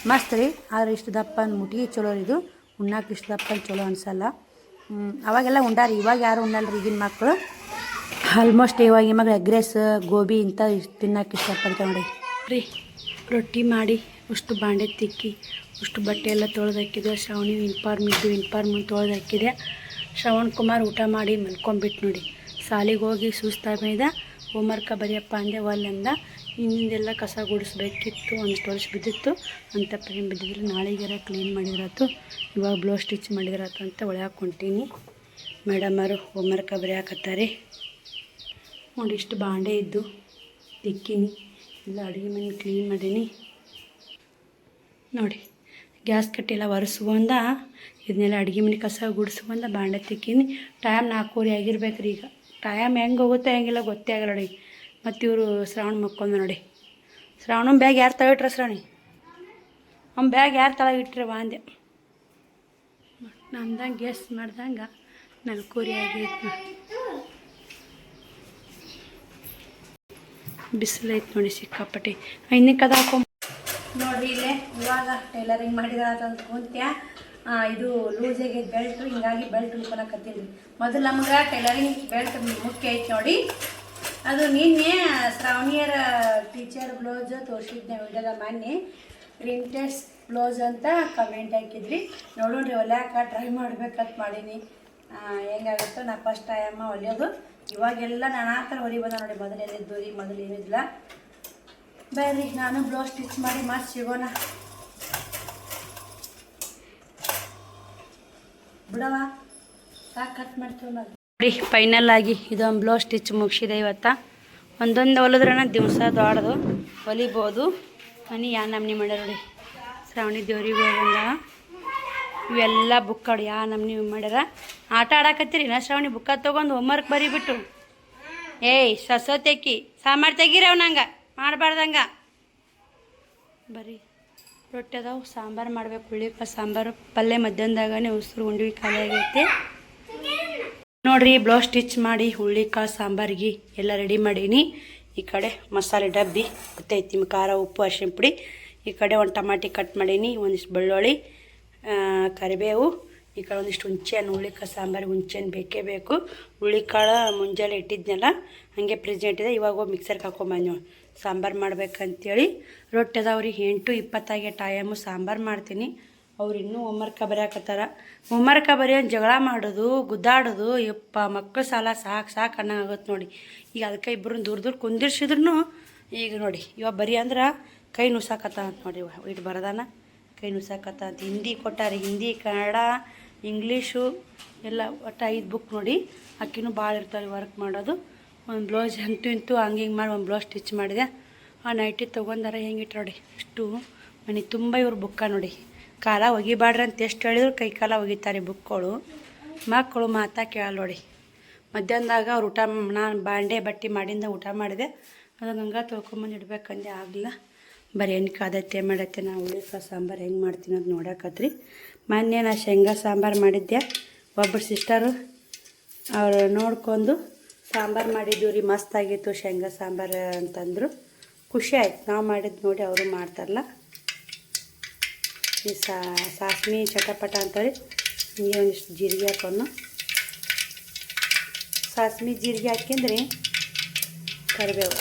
ಮಸ್ತ್ ರೀ. ಆದರೆ ಇಷ್ಟು ದಪ್ಪ ಮುಟ್ಟಿಗೆ ಚಲೋ ಇದು. ಉಣ್ಣಾಕ ಇಷ್ಟು ದಪ್ಪ ಚಲೋ ಅನಿಸಲ್ಲ. ಅವಾಗೆಲ್ಲ ಉಂಡಾರಿ. ಇವಾಗ ಯಾರು ಉಣ್ಣಲ್ರಿ ಈಗಿನ ಮಕ್ಕಳು. ಆಲ್ಮೋಸ್ಟ್ ಇವಾಗ ಮಗಳು ಎಗ್ ರೈಸ್ ಗೋಬಿ ಇಂಥ ತಿನ್ನೋಕೆ ಇಷ್ಟಪಡ್ತಾವೆ ನೋಡಿ ರೀ. ರೊಟ್ಟಿ ಮಾಡಿ ಅಷ್ಟು ಬಾಂಡೆ ತಿಕ್ಕಿ ಅಷ್ಟು ಬಟ್ಟೆ ಎಲ್ಲ ತೊಳೆದು ಹಾಕಿದೆ. ಶ್ರಾವಣಿ ಯೂನಿಫಾರ್ಮ್ ತೊಳೆದು ಹಾಕಿದೆ. ಶ್ರವಣ್ ಕುಮಾರ್ ಊಟ ಮಾಡಿ ಮಲ್ಕೊಂಬಿಟ್ಟು ನೋಡಿ. ಶಾಲೆಗೆ ಹೋಗಿ ಸುಸ್ತಾಗಿದ. ಹೋಮ್ವರ್ಕ ಬರೆಯಪ್ಪ ಅಂದೆ ಒಲ್ಲಂದ. ಹಿಂದಿಂದೆಲ್ಲ ಕಸ ಗುಡಿಸ್ಬೇಕಿತ್ತು. ಒಂದಿಷ್ಟು ವರ್ಷ ಬಿದ್ದಿತ್ತು ಅಂತ ಪ್ರೇಮ್ ಬಿದ್ದಿದ್ರು. ನಾಳೆಗೆಲ್ಲ ಕ್ಲೀನ್ ಮಾಡಿದ್ರಾತು. ಇವಾಗ ಬ್ಲೌಸ್ ಸ್ಟಿಚ್ ಮಾಡಿದ್ರಾತು ಅಂತ ಒಳಗೆ ಹೊಂಟೀನಿ. ಮೇಡಮರು ಹೋಮ್ವರ್ಕ ಬರೆಯಾಕತ್ತಾರೆ ನೋಡಿ. ಇಷ್ಟು ಬಾಂಡೆ ಇದ್ದು ತಿಕ್ಕಿನಿ. ಎಲ್ಲ ಅಡುಗೆ ಮನೆ ಕ್ಲೀನ್ ಮಾಡೀನಿ ನೋಡಿ. ಗ್ಯಾಸ್ ಕಟ್ಟೆಲ್ಲ ಒರೆಸ್ಕೊಂಡ ಇದನ್ನೆಲ್ಲ ಅಡುಗೆ ಮನೆ ಕಸ ಗುಡಿಸ್ಕೊಂಡ ಬಾಂಡೆ ತಿಕ್ಕೀನಿ. ಟೈಮ್ 4:30 ಆಗಿರ್ಬೇಕು ರೀ. ಈಗ ಟೈಮ್ ಹೆಂಗೆ ಹೋಗುತ್ತೆ ಹೆಂಗಿಲ್ಲ ಗೊತ್ತೇ ಆಗಲ್ಲ ನೋಡಿ. ಮತ್ತು ಇವರು ಶ್ರಾವಣ ಮಕ್ಕೊಂದು ನೋಡಿ. ಶ್ರಾವಣ ಬ್ಯಾಗ್ ಯಾರು ತಗೊಟ್ರ ಶ್ರಾವಣಿ? ಅವ್ನ ಬ್ಯಾಗ್ ಯಾರು ತಳಗಿಟ್ರೆ ಅಂದೆ. ನಮ್ದಂಗೆ ಗೆಸ್ ಮಾಡ್ದಂಗೆ 4:30 ಆಗೈತೆ. ಬಿಸಿಲೈತೆ ನೋಡಿ ಸಿಕ್ಕಾಪಟ್ಟಿ. ಇನ್ನಿಕ್ಕೆ ಅದು ಹಾಕೊ ನೋಡಿರಿ. ಇಲ್ಲೇ ಇವಾಗ ಟೈಲರಿಂಗ್ ಮಾಡಿದ್ರೆ ಅಂತ ಕುಂತ್ಯ. ಇದು ಲೂಸ್ ಆಗೈತೆ ಬೆಲ್ಟು, ಹಿಂಗಾಗಿ ಬೆಲ್ಟ್ ಉಳ್ಕೊಳಕತ್ತೀನಿ. ಮೊದಲು ನಮ್ಗೆ ಟೈಲರಿಂಗ್ ಬೆಲ್ಟ್ ಮುಖ್ಯ ಐತೆ ನೋಡಿ. ಅದು ನಿನ್ನೆ ಶ್ರಾವಣಿಯರ ಟೀಚರ್ ಬ್ಲೌಸ್ ತೋರಿಸಿದ್ದೆ ವಿಡಿಯೋದ ಮೊನ್ನೆ. ಪ್ರಿಂಟೆಡ್ಸ್ ಬ್ಲೌಸ್ ಅಂತ ಕಮೆಂಟ್ ಹಾಕಿದ್ರಿ. ನೋಡೋಣ್ರಿ ಹೊಲ್ಯಾಕ ಟ್ರೈ ಮಾಡ್ಬೇಕಂತ ಮಾಡೀನಿ. ಹೆಂಗಾಗುತ್ತೋ ನಾ ಫಸ್ಟ್ ಟೈಮ ಹೊಲಿಯೋದು. ಇವಾಗೆಲ್ಲ ನಾನು ಆ ಥರ ಹೊಲಿ ಬಂದ ನೋಡಿ. ಮೊದಲು ಏನಿದ್ದು ರೀ, ಮೊದಲು ಏನಿಲ್ಲ. ಬರ್ರಿ ನಾನು ಬ್ಲೌಸ್ ಸ್ಟಿಚ್ ಮಾಡಿ ಮತ್ತೆ ಸಿಗೋಣ ಬಿಡವ. ಸಾಕು ಕಟ್ ಮಾಡ್ತೀವಿ ನೋಡಿ. ಫೈನಲ್ ಆಗಿ ಇದೊಂದು ಬ್ಲೌಸ್ ಸ್ಟಿಚ್ ಮುಗಿಸಿದೆ ಇವತ್ತು. ಒಂದೊಂದು ಹೊಲಿದ್ರನ ದಿವಸ ದೊಡ್ಡದು ಹೊಲಿಬೋದು. ಮನೆ ಯಾ ನಮ್ನಿ ಮಾಡ್ಯಾರ ನೋಡಿ. ಶ್ರಾವಣಿ ದೇವ್ರಿಗೆ ಹೋಗಂಗ ಇವೆಲ್ಲ ಬುಕ್ ನೋಡಿ ಯಾ ನಮ್ನಿ ಮಾಡ್ಯಾರ. ಆಟ ಆಡಕತ್ತೀರಿ ನಾ ಶ್ರಾವಣಿ ಬುಕ್ಕ ತೊಗೊಂಡು ಹೋಮ್ವರ್ಕ್ ಬರಿಬಿಟ್ಟು. ಏಯ್ ಸಸೋತೆಕ್ಕಿ ಸಾಂಬಾರು ತೆಗೀರಿ ಅವ್ನಂಗೆ ಮಾಡಬಾರ್ದಂಗ. ಬರೀ ರೊಟ್ಟಿ ಅದಾವು, ಸಾಂಬಾರು ಮಾಡ್ಬೇಕು. ಹುಳ್ಳಿಕಾಳು ಸಾಂಬಾರು, ಪಲ್ಯ ಮಧ್ಯಾಹ್ನದಾಗನೇ ಉಸಿರು ಉಂಡ್ವಿ ಖಾಲಿ ಆಗೈತೆ ನೋಡ್ರಿ. ಬ್ಲೌಸ್ ಸ್ಟಿಚ್ ಮಾಡಿ ಹುಳ್ಳಿಕಾಳು ಸಾಂಬಾರಿಗೆ ಎಲ್ಲ ರೆಡಿ ಮಾಡೀನಿ. ಈ ಕಡೆ ಮಸಾಲೆ ಡಬ್ಬಿ ಗೊತ್ತೈತಿ, ಖಾರ ಉಪ್ಪು ಅರಿಶಿನ ಪುಡಿ. ಈ ಕಡೆ ಒಂದು ಟಮಾಟಿ ಕಟ್ ಮಾಡೀನಿ, ಒಂದಿಷ್ಟು ಬೆಳ್ಳುಳ್ಳಿ, ಕರಿಬೇವು. ಈ ಕಡೆ ಒಂದಿಷ್ಟು ಹುಂಚೆಹಣ್ಣು. ಹುಳ್ಳಿಕಾಳು ಸಾಂಬಾರಿಗೆ ಹುಂಚೆಹಣ್ಣು ಬೇಕೇ ಬೇಕು. ಹುಳ್ಳಿಕಾಳು ಮುಂಜಾನೆ ಇಟ್ಟಿದ್ನೆಲ್ಲ ಹಾಗೆ ಫ್ರಿಜ್ನ ಇಟ್ಟಿದ್ದೆ. ಇವಾಗ ಹೋಗಿ ಮಿಕ್ಸರ್ಗೆ ಹಾಕೊಂಬಂದು ಸಾಂಬಾರು ಮಾಡ್ಬೇಕಂತೇಳಿ. ರೊಟ್ಟಿ ಅದಾವ್ರಿ 8:20 ಟೈಮು ಸಾಂಬಾರು ಮಾಡ್ತೀನಿ. ಅವ್ರು ಇನ್ನೂ ಹೋಮ್ವರ್ಕ ಬರೆಯಕತ್ತಾರ. ಹೋಮ್ವರ್ಕ ಬರೆಯೋ ಜಗಳ ಮಾಡೋದು ಗುದ್ದಾಡೋದು ಯಪ್ಪ ಮಕ್ಕಳು ಸಾಲ ಸಾಕು ಅನ್ನೋಂಗಾಗುತ್ತೆ ನೋಡಿ. ಈಗ ಅದಕ್ಕೆ ಇಬ್ಬರು ದೂರ ಕುಂದಿರ್ಸಿದ್ರು ಈಗ ನೋಡಿ ಇವಾಗ ಬರೀ ಅಂದ್ರೆ ಕೈ ನುಸಾಕತ್ತ ಅಂತ ನೋಡಿ. ಇಟ್ಟು ಬರದಾನ ಕೈ ನುಸಾಕತ್ತ ಅಂತ. ಹಿಂದಿ ಕೊಟ್ಟಾರೆ, ಹಿಂದಿ ಕನ್ನಡ ಇಂಗ್ಲೀಷು ಎಲ್ಲ ಒಟ್ಟು 5 ಬುಕ್ ನೋಡಿ. ಅಕ್ಕಿನೂ ಭಾಳ ಇರ್ತಾವೆ ವರ್ಕ್ ಮಾಡೋದು. ಒಂದು ಬ್ಲೌಸ್ ಇಂತೂ ಹಂಗೆ ಹಿಂಗೆ ಮಾಡಿ ಒಂದು ಬ್ಲೌಸ್ ಸ್ಟಿಚ್ ಮಾಡಿದೆ. ಆ ನೈಟಿ ತೊಗೊಂಡಾರ ಹೆಂಗಿಟ್ಟು ನೋಡಿ. ಇಷ್ಟು ಮನೆ ತುಂಬ ಇವ್ರು ಬುಕ್ಕ ನೋಡಿ. ಕಾಲ ಒಗಿಬಾಡ್ರಿ ಅಂತ ಎಷ್ಟು ಹೇಳಿದ್ರು ಕೈ ಕಾಲ ಒಗಿತಾರೆ ಬುಕ್ಗಳು. ಮಕ್ಕಳು ಮಾತಾ ಕೇಳಲ್ಲ ನೋಡಿ. ಮಧ್ಯಾಹ್ನದಾಗ ಅವ್ರು ಊಟ ನಾನು ಬಾಂಡೆ ಬಟ್ಟೆ ಮಾಡಿಂದ ಊಟ ಮಾಡಿದೆ. ಅದನ್ನು ಹಂಗೆ ತೊಳ್ಕೊಂಬಂದು ಇಡ್ಬೇಕಂದೆ ಆಗಲಿಲ್ಲ. ಬರೀ ಎಣ್ಣೆ ಕಾದತ್ತೆ ಮಾಡತ್ತೆ. ನಾನು ಹುಳ್ಳಿಕಾಳು ಸಾಂಬಾರು ಹೆಂಗೆ ಮಾಡ್ತೀನಿ ಅಂತ ನೋಡಕತ್ರಿ. ಮೊನ್ನೆ ನಾನು ಶೇಂಗಾ ಸಾಂಬಾರು ಮಾಡಿದ್ದೆ. ಒಬ್ಬರು ಸಿಸ್ಟರು ಅವರು ನೋಡ್ಕೊಂಡು ಸಾಂಬಾರು ಮಾಡಿದ್ದೀವಿ ರೀ, ಮಸ್ತಾಗಿತ್ತು ಶೇಂಗಾ ಸಾಂಬಾರು ಅಂತಂದರು. ಖುಷಿ ಆಯ್ತು. ನಾವು ಮಾಡಿದ್ದು ನೋಡಿ ಅವರು ಮಾಡ್ತಾರಲ್ಲ. ಈ ಸಾಸ್ಮಿ ಚಟಪಟ ಅಂತಾರೆ. ಹಿಂಗೆ ಒಂದಿಷ್ಟು ಜೀರಿಗೆ ಹಾಕೊಂಡು ಸಾಸ್ಮಿ ಜೀರಿಗೆ ಹಾಕಿಂದ್ರೆ ಕರಿಬೇವು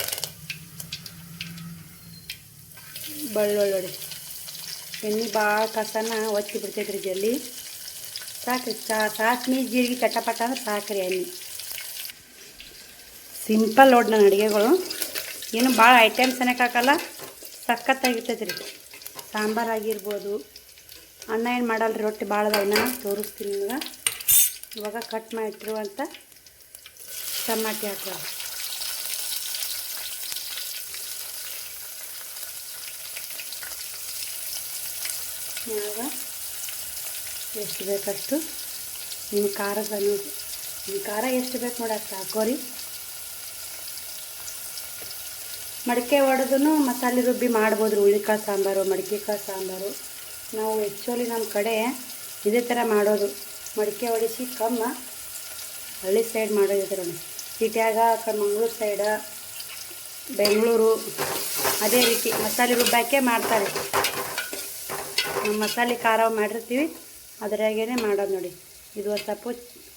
ಬೆಳ್ಳುಳ್ಳಿ ಎಣ್ಣೆ ಭಾಳ ಕಸನ ಒತ್ತಿ ಬಿಡ್ತೈತ್ರಿ ಜಲ್ಲಿ. ಸಾಕ್ರಿ ಸಾಸ್ಮಿ ಜೀರಿಗೆ ಚಟಪಟ ಅಂದ್ರೆ ಸಾಕ್ರಿ ಎಣ್ಣೆ. ಸಿಂಪಲ್ ನೋಡಿ ನನ್ನ ಅಡುಗೆಗಳು. ಏನು ಭಾಳ ಐಟಮ್ಸ್ ಅನ್ನಕ್ಕೆ ಹಾಕಲ್ಲ, ಸಖತ್ತಾಗಿರ್ತೈತೆ ರೀ. ಸಾಂಬಾರು ಆಗಿರ್ಬೋದು. ಅನ್ನ ಏನು ಮಾಡಲ್ಲ ರೀ, ರೊಟ್ಟಿ ಭಾಳ ಅದಾವನ್ನ ತೋರಿಸ್ತೀನಿ ನಿಮ್ಗೆ. ಇವಾಗ ಕಟ್ ಮಾಡಿಟ್ಟಿರುವಂಥ ಟಮಾಟಿ ಹಾಕೋದು. ಇವಾಗ ಎಷ್ಟು ಬೇಕಷ್ಟು ನಿಮ್ಮ ಖಾರದ ಅನ್ನೋದು. ನಿಮ್ಮ ಖಾರ ಎಷ್ಟು ಬೇಕು ನೋಡಿ ಅಷ್ಟು ಹಾಕೋರಿ. ಮಡಿಕೆ ಹೊಡೆದು ಮಸಾಲೆ ರುಬ್ಬಿ ಮಾಡ್ಬೋದು. ಹುಳ್ಳಿಕಾಳು ಸಾಂಬಾರು, ಮಡಿಕೆಕಾಳು ಸಾಂಬಾರು. ನಾವು ಆ್ಯಕ್ಚುಲಿ ನಮ್ಮ ಕಡೆ ಇದೇ ಥರ ಮಾಡೋದು. ಮಡಿಕೆ ಹೊಡಿಸಿ ಹಳ್ಳಿ ಸೈಡ್ ಮಾಡೋದಿದ್ರೆ ಸಿಟಿಯಾಗ ಮಂಗಳೂರು ಸೈಡ, ಬೆಂಗಳೂರು ಅದೇ ರೀತಿ ಮಸಾಲೆ ರುಬ್ಬಾಕೆ ಮಾಡ್ತಾರೆ. ನಮ್ಮ ಮಸಾಲೆ ಖಾರ ಮಾಡಿರ್ತೀವಿ ಅದ್ರಾಗೇ ಮಾಡೋದು ನೋಡಿ. ಇದು ಒಂದು ಸ್ವಲ್ಪ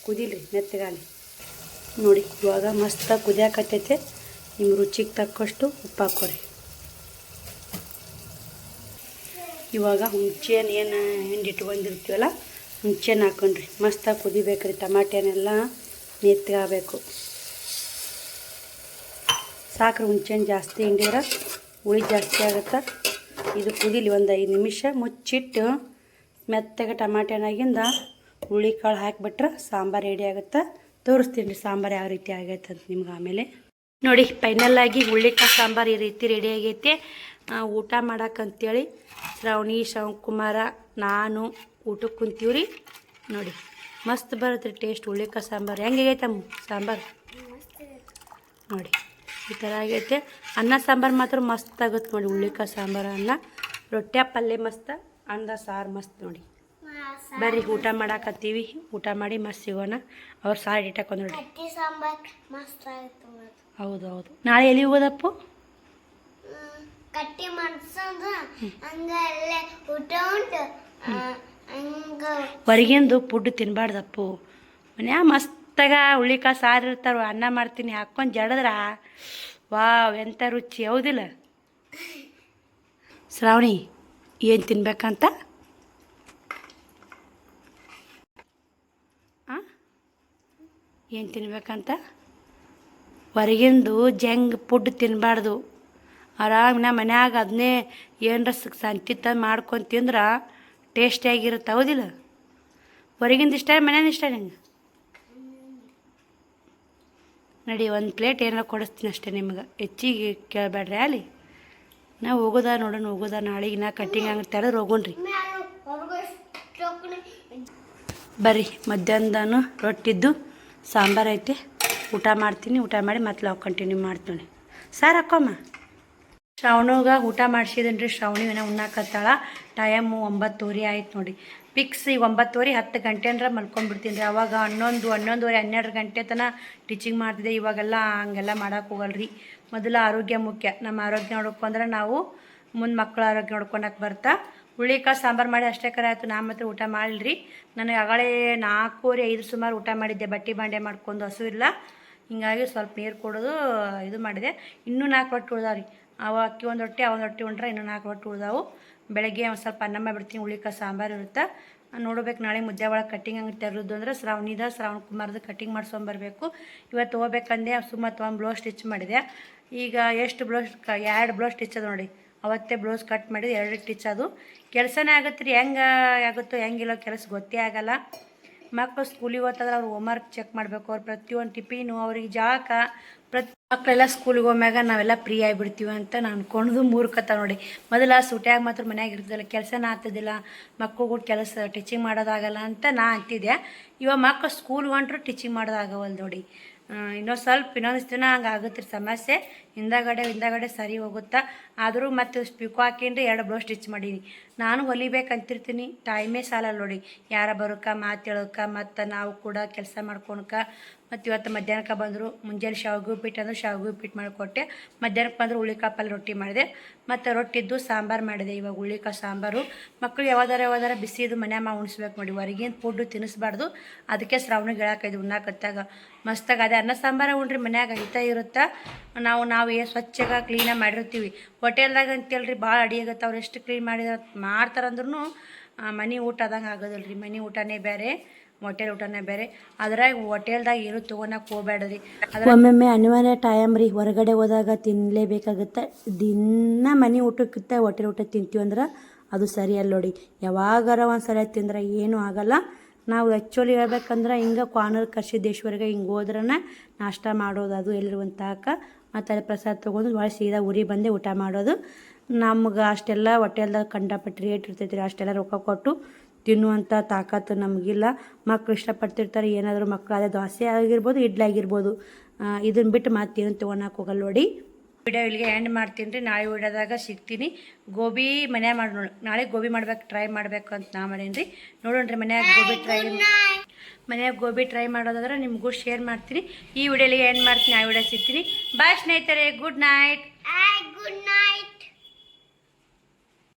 ಕುದಿಲ್ರಿ ಮೆತ್ತಗಾಲಿ ನೋಡಿ. ಇವಾಗ ಮಸ್ತಾಗಿ ಕುದಿಯಾಕತ್ತೈತೆ. ನಿಮ್ಮ ರುಚಿಗೆ ತಕ್ಕಷ್ಟು ಉಪ್ಪು ಹಾಕೋರಿ. ಇವಾಗ ಹುಂಚೆಹಣ್ಣು ಏನು ಹಿಂಡಿಟ್ಕೊಂಡಿರ್ತೀವಲ್ಲ ಹುಂಚೆಹಣ್ಣು ಹಾಕೊಂಡ್ರಿ. ಮಸ್ತಾಗಿ ಕುದಿಬೇಕ್ರಿ. ಟಮಾಟೆನೆಲ್ಲ ಮೆತ್ತಗಾಗಬೇಕು. ಸಾಕ್ರಿ. ಹುಂಚೆಹಣ್ಣು ಜಾಸ್ತಿ ಹಿಂಡಿದ್ರೆ ಹುಳಿ ಜಾಸ್ತಿ ಆಗುತ್ತೆ. ಇದು ಕುದಿಲಿ ಒಂದು 5 ನಿಮಿಷ ಮುಚ್ಚಿಟ್ಟು ಮೆತ್ತಗೆ ಟಮಾಟೆನಾಗಿಂದ ಹುಳಿಕಾಳು ಹಾಕಿಬಿಟ್ರೆ ಸಾಂಬಾರು ರೆಡಿ ಆಗುತ್ತೆ. ತೋರಿಸ್ತೀನಿ ರೀ ಸಾಂಬಾರು ಯಾವ ರೀತಿ ಆಗೈತೆ ಅಂತ ನಿಮ್ಗೆ ಆಮೇಲೆ. ನೋಡಿ ಫೈನಲ್ಲಾಗಿ ಹುಳ್ಳಿಕಾಳು ಸಾಂಬಾರು ಈ ರೀತಿ ರೆಡಿ ಆಗೈತೆ. ಊಟ ಮಾಡಕ್ಕಂತೇಳಿ ಶ್ರಾವಣಿ, ಶಿವಕುಮಾರ, ನಾನು ಊಟಕ್ಕೆ ಕುಂತೀವ್ರಿ. ನೋಡಿ ಮಸ್ತ್ ಬರುತ್ತೆ ಟೇಸ್ಟ್ ಹುಳ್ಳಿಕಾಳು ಸಾಂಬಾರು. ಹೆಂಗಾಗೈತಮ್ಮ ಸಾಂಬಾರು? ನೋಡಿ ಈ ಥರ ಆಗೈತೆ. ಅನ್ನ ಸಾಂಬಾರು ಮಾತ್ರ ಮಸ್ತ್ ಆಗುತ್ತೆ ನೋಡಿ. ಹುಳ್ಳಿಕಾಳು ಸಾಂಬಾರು, ಅನ್ನ, ರೊಟ್ಟಿ, ಪಲ್ಯ ಮಸ್ತ್, ಅನ್ನ ಸಾರು ಮಸ್ತ್ ನೋಡಿ. ಬರ್ರಿ ಊಟ ಮಾಡಾಕತ್ತೀವಿ. ಊಟ ಮಾಡಿ ಮಸ್ತ್ ಸಿಗೋಣ. ಅವ್ರು ಸಾರು ಇಟ್ಟಾಕೊಂಡ್ ನೋಡಿ. ಹೌದು ಹೌದು. ನಾಳೆ ಎಲ್ಲಿ ಹೋಗೋದಪ್ಪು? ಹೊರಗಿಂದು ಫುಡ್ ತಿನ್ಬಾರ್ದಪ್ಪು. ಮನ್ಯಾಗ ಮಸ್ತಾಗ ಹುಳ್ಳಿಕಾಳು ಸಾರು ಇರ್ತಾರ, ಅನ್ನ ಮಾಡ್ತೀನಿ ಹಾಕ್ಕೊಂಡು ಜಡದ್ರ ವಾವ್ ಎಂಥ ರುಚಿ, ಹೌದಿಲ್ಲ ಶ್ರಾವಣಿ? ಏನು ತಿನ್ಬೇಕಂತ? ಏನು ತಿನ್ಬೇಕಂತ? ಹೊರಗಿಂದು ಜಂಗ್ ಫುಡ್ ತಿನ್ನಬಾರ್ದು. ಆರಾಮಿನ ಮನ್ಯಾಗ ಅದನ್ನೇ ಏನರ ಸಂತಿ ತಂದು ಮಾಡ್ಕೊಂಡು ತಿಂದ್ರೆ ಟೇಸ್ಟಿಯಾಗಿರುತ್ತೆ, ಹೌದಿಲ್ಲ? ಹೊರಗಿಂದ ಇಷ್ಟ, ಮನೇನ ಇಷ್ಟ ನಿಂಗೆ? ನಡಿ ಒಂದು ಪ್ಲೇಟ್ ಏನಾರ ಕೊಡಿಸ್ತೀನಿ ಅಷ್ಟೇ ನಿಮ್ಗೆ, ಹೆಚ್ಚಿಗೆ ಕೇಳಬೇಡ್ರಿ. ಅಲ್ಲಿ ನಾವು ಹೋಗೋದ ನೋಡೋಣ, ಹೋಗೋದ ನಾಳೆಗೆ. ನಾ ಕಟ್ಟಿಂಗ್ ಹಂಗೆ ತೆರೆದ್ರೆ ಹೋಗೋಣ್ರಿ. ಬರ್ರಿ ಮಧ್ಯಾಹ್ನದಾನು ರೊಟ್ಟಿದ್ದು ಸಾಂಬಾರು ಐತೆ, ಊಟ ಮಾಡ್ತೀನಿ. ಊಟ ಮಾಡಿ ಮತ್ತೆ ನಾವು ಕಂಟಿನ್ಯೂ ಮಾಡ್ತೀನಿ. ಸಾರು ಹಾಕೋಮ್ಮ. ಶ್ರಾವಣಿಗೆ ಊಟ ಮಾಡಿಸಿದೀನಿ ರೀ. ಶ್ರಾವಣಿ ಏನೋ ಉಣ್ಣಾಕತ್ತಾಳ. ಟೈಮು 9:30 ಆಯ್ತು ನೋಡಿ. ಫಿಕ್ಸ್ ಈಗ 9:30 10 ಗಂಟೆ ಅಂದ್ರೆ ಮಲ್ಕೊಂಡ್ಬಿಡ್ತೀನಿ ರೀ. ಅವಾಗ 11, 11:30, 12 ಗಂಟೆ ತನಕ ಟೀಚಿಂಗ್ ಮಾಡ್ತಿದ್ದೆ. ಇವಾಗೆಲ್ಲ ಹಂಗೆಲ್ಲ ಮಾಡೋಕೆ ಹೋಗಲ್ರಿ. ಮೊದಲು ಆರೋಗ್ಯ ಮುಖ್ಯ. ನಮ್ಮ ಆರೋಗ್ಯ ನೋಡ್ಕೊಂಡ್ರೆ ನಾವು ಮುಂದೆ ಮಕ್ಕಳ ಆರೋಗ್ಯ ನೋಡ್ಕೊಳಕ್ಕೆ ಬರ್ತಾ. ಹುಳ್ಳಿಕಾಳು ಸಾಂಬಾರು ಮಾಡಿ ಅಷ್ಟೇ ಕರೆ ಆಯಿತು. ನಾ ಮಾತ್ರ ಊಟ ಮಾಡಿಲ್ರಿ. ನನಗೆ ಆಗಳೇ 4:45 ಸುಮಾರು ಊಟ ಮಾಡಿದ್ದೆ. ಬಟ್ಟೆ ಬಾಂಡೆ ಮಾಡ್ಕೊಂಡು ಹಸು ಇಲ್ಲ, ಹಿಂಗಾಗಿ ಸ್ವಲ್ಪ ನೀರು ಕೊಡೋದು ಇದು ಮಾಡಿದೆ. ಇನ್ನೂ 4 ರೊಟ್ಟಿ ಉಳ್ದಾವ್ರಿ. ಅವ ಅಕ್ಕಿ ಒಂದು ರೊಟ್ಟಿ, ಅವನ ರೊಟ್ಟಿ ಉಂಡ್ರೆ ಇನ್ನೂ 4 ರೊಟ್ಟಿ ಉಳ್ದಾವು. ಬೆಳಗ್ಗೆ ಒಂದು ಸ್ವಲ್ಪ ಅನ್ನ ಮಾಡಿಬಿಡ್ತೀನಿ. ಹುಳ್ಳಿಕಾಳು ಸಾಂಬಾರು ಇರುತ್ತೆ. ನೋಡ್ಬೇಕು ನಾಳೆ ಮುದ್ದೆ ಒಳಗೆ ಕಟ್ಟಿಂಗ್ ಹಂಗೆ ತೆರೆದು ಅಂದ್ರೆ ಶ್ರಾವಣ ಕುಮಾರ್ದು ಕಟ್ಟಿಂಗ್ ಮಾಡ್ಸ್ಕೊಂಬರ್ಬೇಕು. ಇವತ್ತು ಹೋಗ್ಬೇಕಂದೆ ಸುಮ್ಮತ್ತು ಒಂದು ಬ್ಲೌಸ್ ಸ್ಟಿಚ್ ಮಾಡಿದೆ. ಈಗ ಎಷ್ಟು ಬ್ಲೌಸ್? 2 ಬ್ಲೌಸ್ ಸ್ಟಿಚ್ ಅದು ನೋಡಿ. ಅವತ್ತೇ ಬ್ಲೌಸ್ ಕಟ್ ಮಾಡಿದೆ, 2 ಸ್ಟಿಚ್ ಅದು. ಕೆಲಸನೇ ಆಗುತ್ತೆ ರೀ. ಹೆಂಗೆ ಆಗುತ್ತೋ ಹೆಂಗಿಲ್ಲೋ ಕೆಲಸ ಗೊತ್ತೇ ಆಗಲ್ಲ. ಮಕ್ಕಳು ಸ್ಕೂಲಿಗೆ ಹೋಗ್ತಾದ್ರೆ ಅವ್ರು ಹೋಮ್ವರ್ಕ್ ಚೆಕ್ ಮಾಡಬೇಕು. ಅವ್ರು ಪ್ರತಿಯೊಂದು ಟಿಫಿನು, ಅವ್ರಿಗೆ ಜಾಕ, ಮಕ್ಕಳೆಲ್ಲ ಸ್ಕೂಲಿಗೆ ಹೋಗ್ಯಾಗ ನಾವೆಲ್ಲ ಫ್ರೀ ಆಗಿಬಿಡ್ತೀವಿ ಅಂತ ನಾನು ಅಂದ್ಕೊಂಡು ಮೂರ್ಖತ ನೋಡಿ. ಮೊದಲ ಸೂಟ್ಯಾಗ ಮಾತ್ರ ಮನ್ಯಾಗ ಇರ್ತಿದ್ದಿಲ್ಲ, ಕೆಲಸನ ಆಗ್ತಿದ್ದಿಲ್ಲ, ಮಕ್ಕಳು ಕೆಲಸ ಟೀಚಿಂಗ್ ಮಾಡೋದಾಗಲ್ಲ ಅಂತ ನಾ ಅಂತಿದ್ದೆ. ಇವಾಗ ಮಕ್ಕಳು ಸ್ಕೂಲ್ಗೆ ಹೊಂಟ್ರು ಟೀಚಿಂಗ್ ಮಾಡೋದಾಗವಲ್ಲ ನೋಡಿ. ಇನ್ನೊಂದಿಷ್ಟು ದಿನ ಹಂಗೆ ಆಗುತ್ತೆ ರೀ ಸಮಸ್ಯೆ. ಹಿಂದಗಡೆ ಸರಿ ಹೋಗುತ್ತಾ. ಆದರೂ ಮತ್ತು ಪಿಕೋ ಹಾಕೀನಿ 2 ಬ್ಲೌಸ್ ಸ್ಟಿಚ್ ಮಾಡೀನಿ. ನಾನು ಹೊಲಿಬೇಕಂತಿರ್ತೀನಿ, ಟೈಮೇ ಸಾಲಲ್ಲ ನೋಡಿ. ಯಾರ ಬರೋಕೆ ಮಾತು ಹೇಳೋಕೆ, ಮತ್ತು ನಾವು ಕೂಡ ಕೆಲಸ ಮಾಡ್ಕೊಳಕ್ಕೆ. ಮತ್ತು ಇವತ್ತು ಮಧ್ಯಾಹ್ನಕ್ಕೆ ಬಂದರು. ಮುಂಜಾನೆ ಶಾವಿಗೆ ಉಪ್ಪಿಟ್ಟು ಅಂದ್ರೆ ಶಾವಿಗೆ ಉಪ್ಪಿಟ್ಟು ಮಾಡಿಕೊಟ್ಟೆ. ಮಧ್ಯಾಹ್ನಕ್ಕೆ ಬಂದರು ಹುಳ್ಳಿಕಾಳು ಪಲ್ಯ ರೊಟ್ಟಿ ಮಾಡಿದೆ. ಮತ್ತು ರೊಟ್ಟಿದ್ದು ಸಾಂಬಾರು ಮಾಡಿದೆ. ಇವಾಗ ಹುಳ್ಳಿಕಾಳು ಸಾಂಬಾರು. ಮಕ್ಕಳು ಯಾವ್ದಾರ ಬಿಸಿದು ಮನ್ಯಾಗ ಉಣಿಸ್ಬೇಕು ನೋಡಿ. ಹೊರಗಿನ ಫುಡ್ಡು ತಿನ್ನಿಸ್ಬಾರ್ದು. ಅದಕ್ಕೆ ಶ್ರಾವಣಿಗೆ ಹೇಳಾಕೈದು ಉಣ್ಣಾಕತ್ತಾಗ ಮಸ್ತಾಗ ಅದೇ ಅನ್ನ ಸಾಂಬಾರ ಉಣ್ರಿ ಮನ್ಯಾಗ ಹಿತ ಇರುತ್ತೆ. ನಾವು ಏನು ಸ್ವಚ್ಛಗೆ ಕ್ಲೀನಾಗಿ ಮಾಡಿರ್ತೀವಿ. ಹೋಟೆಲ್ದಾಗ ಅಂತೇಳ್ರಿ ಭಾಳ ಅಡಿ ಆಗುತ್ತೆ. ಅವ್ರು ಎಷ್ಟು ಕ್ಲೀನ್ ಮಾಡ್ತಾರಂದ್ರೂ ಮನೆ ಊಟ ಆದಂಗೆ ಆಗೋದಿಲ್ಲ ರೀ. ಮನೆ ಊಟನೇ ಬೇರೆ, ಹೋಟೆಲ್ ಊಟನೇ ಬೇರೆ. ಅದ್ರಾಗ ಹೋಟೆಲ್ದಾಗ ಏನು ತೊಗೊಳಕ್ಕೆ ಹೋಗ್ಬೇಡ್ರಿ. ಒಮ್ಮೊಮ್ಮೆ ಅನಿವಾರ್ಯ ಟೈಮ್ ರೀ. ಹೊರಗಡೆ ಹೋದಾಗ ತಿನ್ನಲೇಬೇಕಾಗುತ್ತೆ. ದಿನ ಮನೆ ಊಟಕ್ಕಿಂತ ಹೋಟೆಲ್ ಊಟ ತಿಂತೀವಿ ಅಂದ್ರೆ ಅದು ಸರಿಯಲ್ಲ ನೋಡಿ. ಯಾವಾಗಾರ ಒಂದು ಸಲ ತಿಂದ್ರೆ ಏನೂ ಆಗಲ್ಲ. ನಾವು ಆ್ಯಕ್ಚುಲಿ ಹೇಳ್ಬೇಕಂದ್ರೆ ಹಿಂಗೆ ಕ್ವಾನರ್ ಕರ್ಸಿದ್ದೇಶ್ವರಿಗೆ ಹಿಂಗೆ ಹೋದ್ರೆ ನಾಷ್ಟ ಮಾಡೋದು, ಅದು ಎಲ್ಲಿರುವಂತಾಕ ಮತ್ತು ಅಲ್ಲಿ ಪ್ರಸಾದ ತೊಗೊಂಡು ಭಾಳ ಸೀದಾ ಊರಿಗೆ ಬಂದೇ ಊಟ ಮಾಡೋದು. ನಮ್ಗೆ ಅಷ್ಟೆಲ್ಲ ಹೋಟೆಲ್ದಾಗ ಕಂಡಪಟ್ಟು ರೇಟ್ ಇರ್ತೈತಿ ರೀ. ಅಷ್ಟೆಲ್ಲ ರೊಕ್ಕ ಕೊಟ್ಟು ತಿನ್ನುವಂಥ ತಾಕತ್ತು ನಮಗಿಲ್ಲ. ಮಕ್ಳು ಇಷ್ಟಪಡ್ತಿರ್ತಾರೆ ಏನಾದರೂ. ಮಕ್ಕಳು ಅದೇ ದೋಸೆ ಆಗಿರ್ಬೋದು, ಇಡ್ಲಿ ಆಗಿರ್ಬೋದು. ಇದನ್ನು ಬಿಟ್ಟು ಮತ್ತೇನು ತೊಗೊಳಕ್ಕೆ ಹೋಗಲ್ಲ ನೋಡಿ. ವಿಡಿಯೋ ಇಲ್ಲಿಗೆ ಎಂಡ್ ಮಾಡ್ತೀನಿ ರೀ. ನಾಳೆ ವಿಡಿಯೋದಾಗ ಸಿಗ್ತೀನಿ. ಗೋಬಿ ಮನ್ಯಾಗ ಮಾಡಿ ನಾಳೆ ಗೋಬಿ ಮಾಡ್ಬೇಕು, ಟ್ರೈ ಮಾಡಬೇಕು ಅಂತ ನಾ ಮಾಡೀನಿ ರೀ. ನೋಡೋಣ್ರಿ ಮನ್ಯಾಗ ಗೋಬಿ ಟ್ರೈ ಮಾಡೋದಾದ್ರೆ ನಿಮಗೂ ಶೇರ್ ಮಾಡ್ತೀನಿ. ಈ ವಿಡಿಯೋಲಿಗೆ ಎಂಡ್ ಮಾಡ್ತೀನಿ. ಆ ವಿಡಿಯೋ ಸಿಗ್ತೀನಿ. ಬಾಯ್ ಸ್ನೇಹಿತರೆ, ಗುಡ್ ನೈಟ್.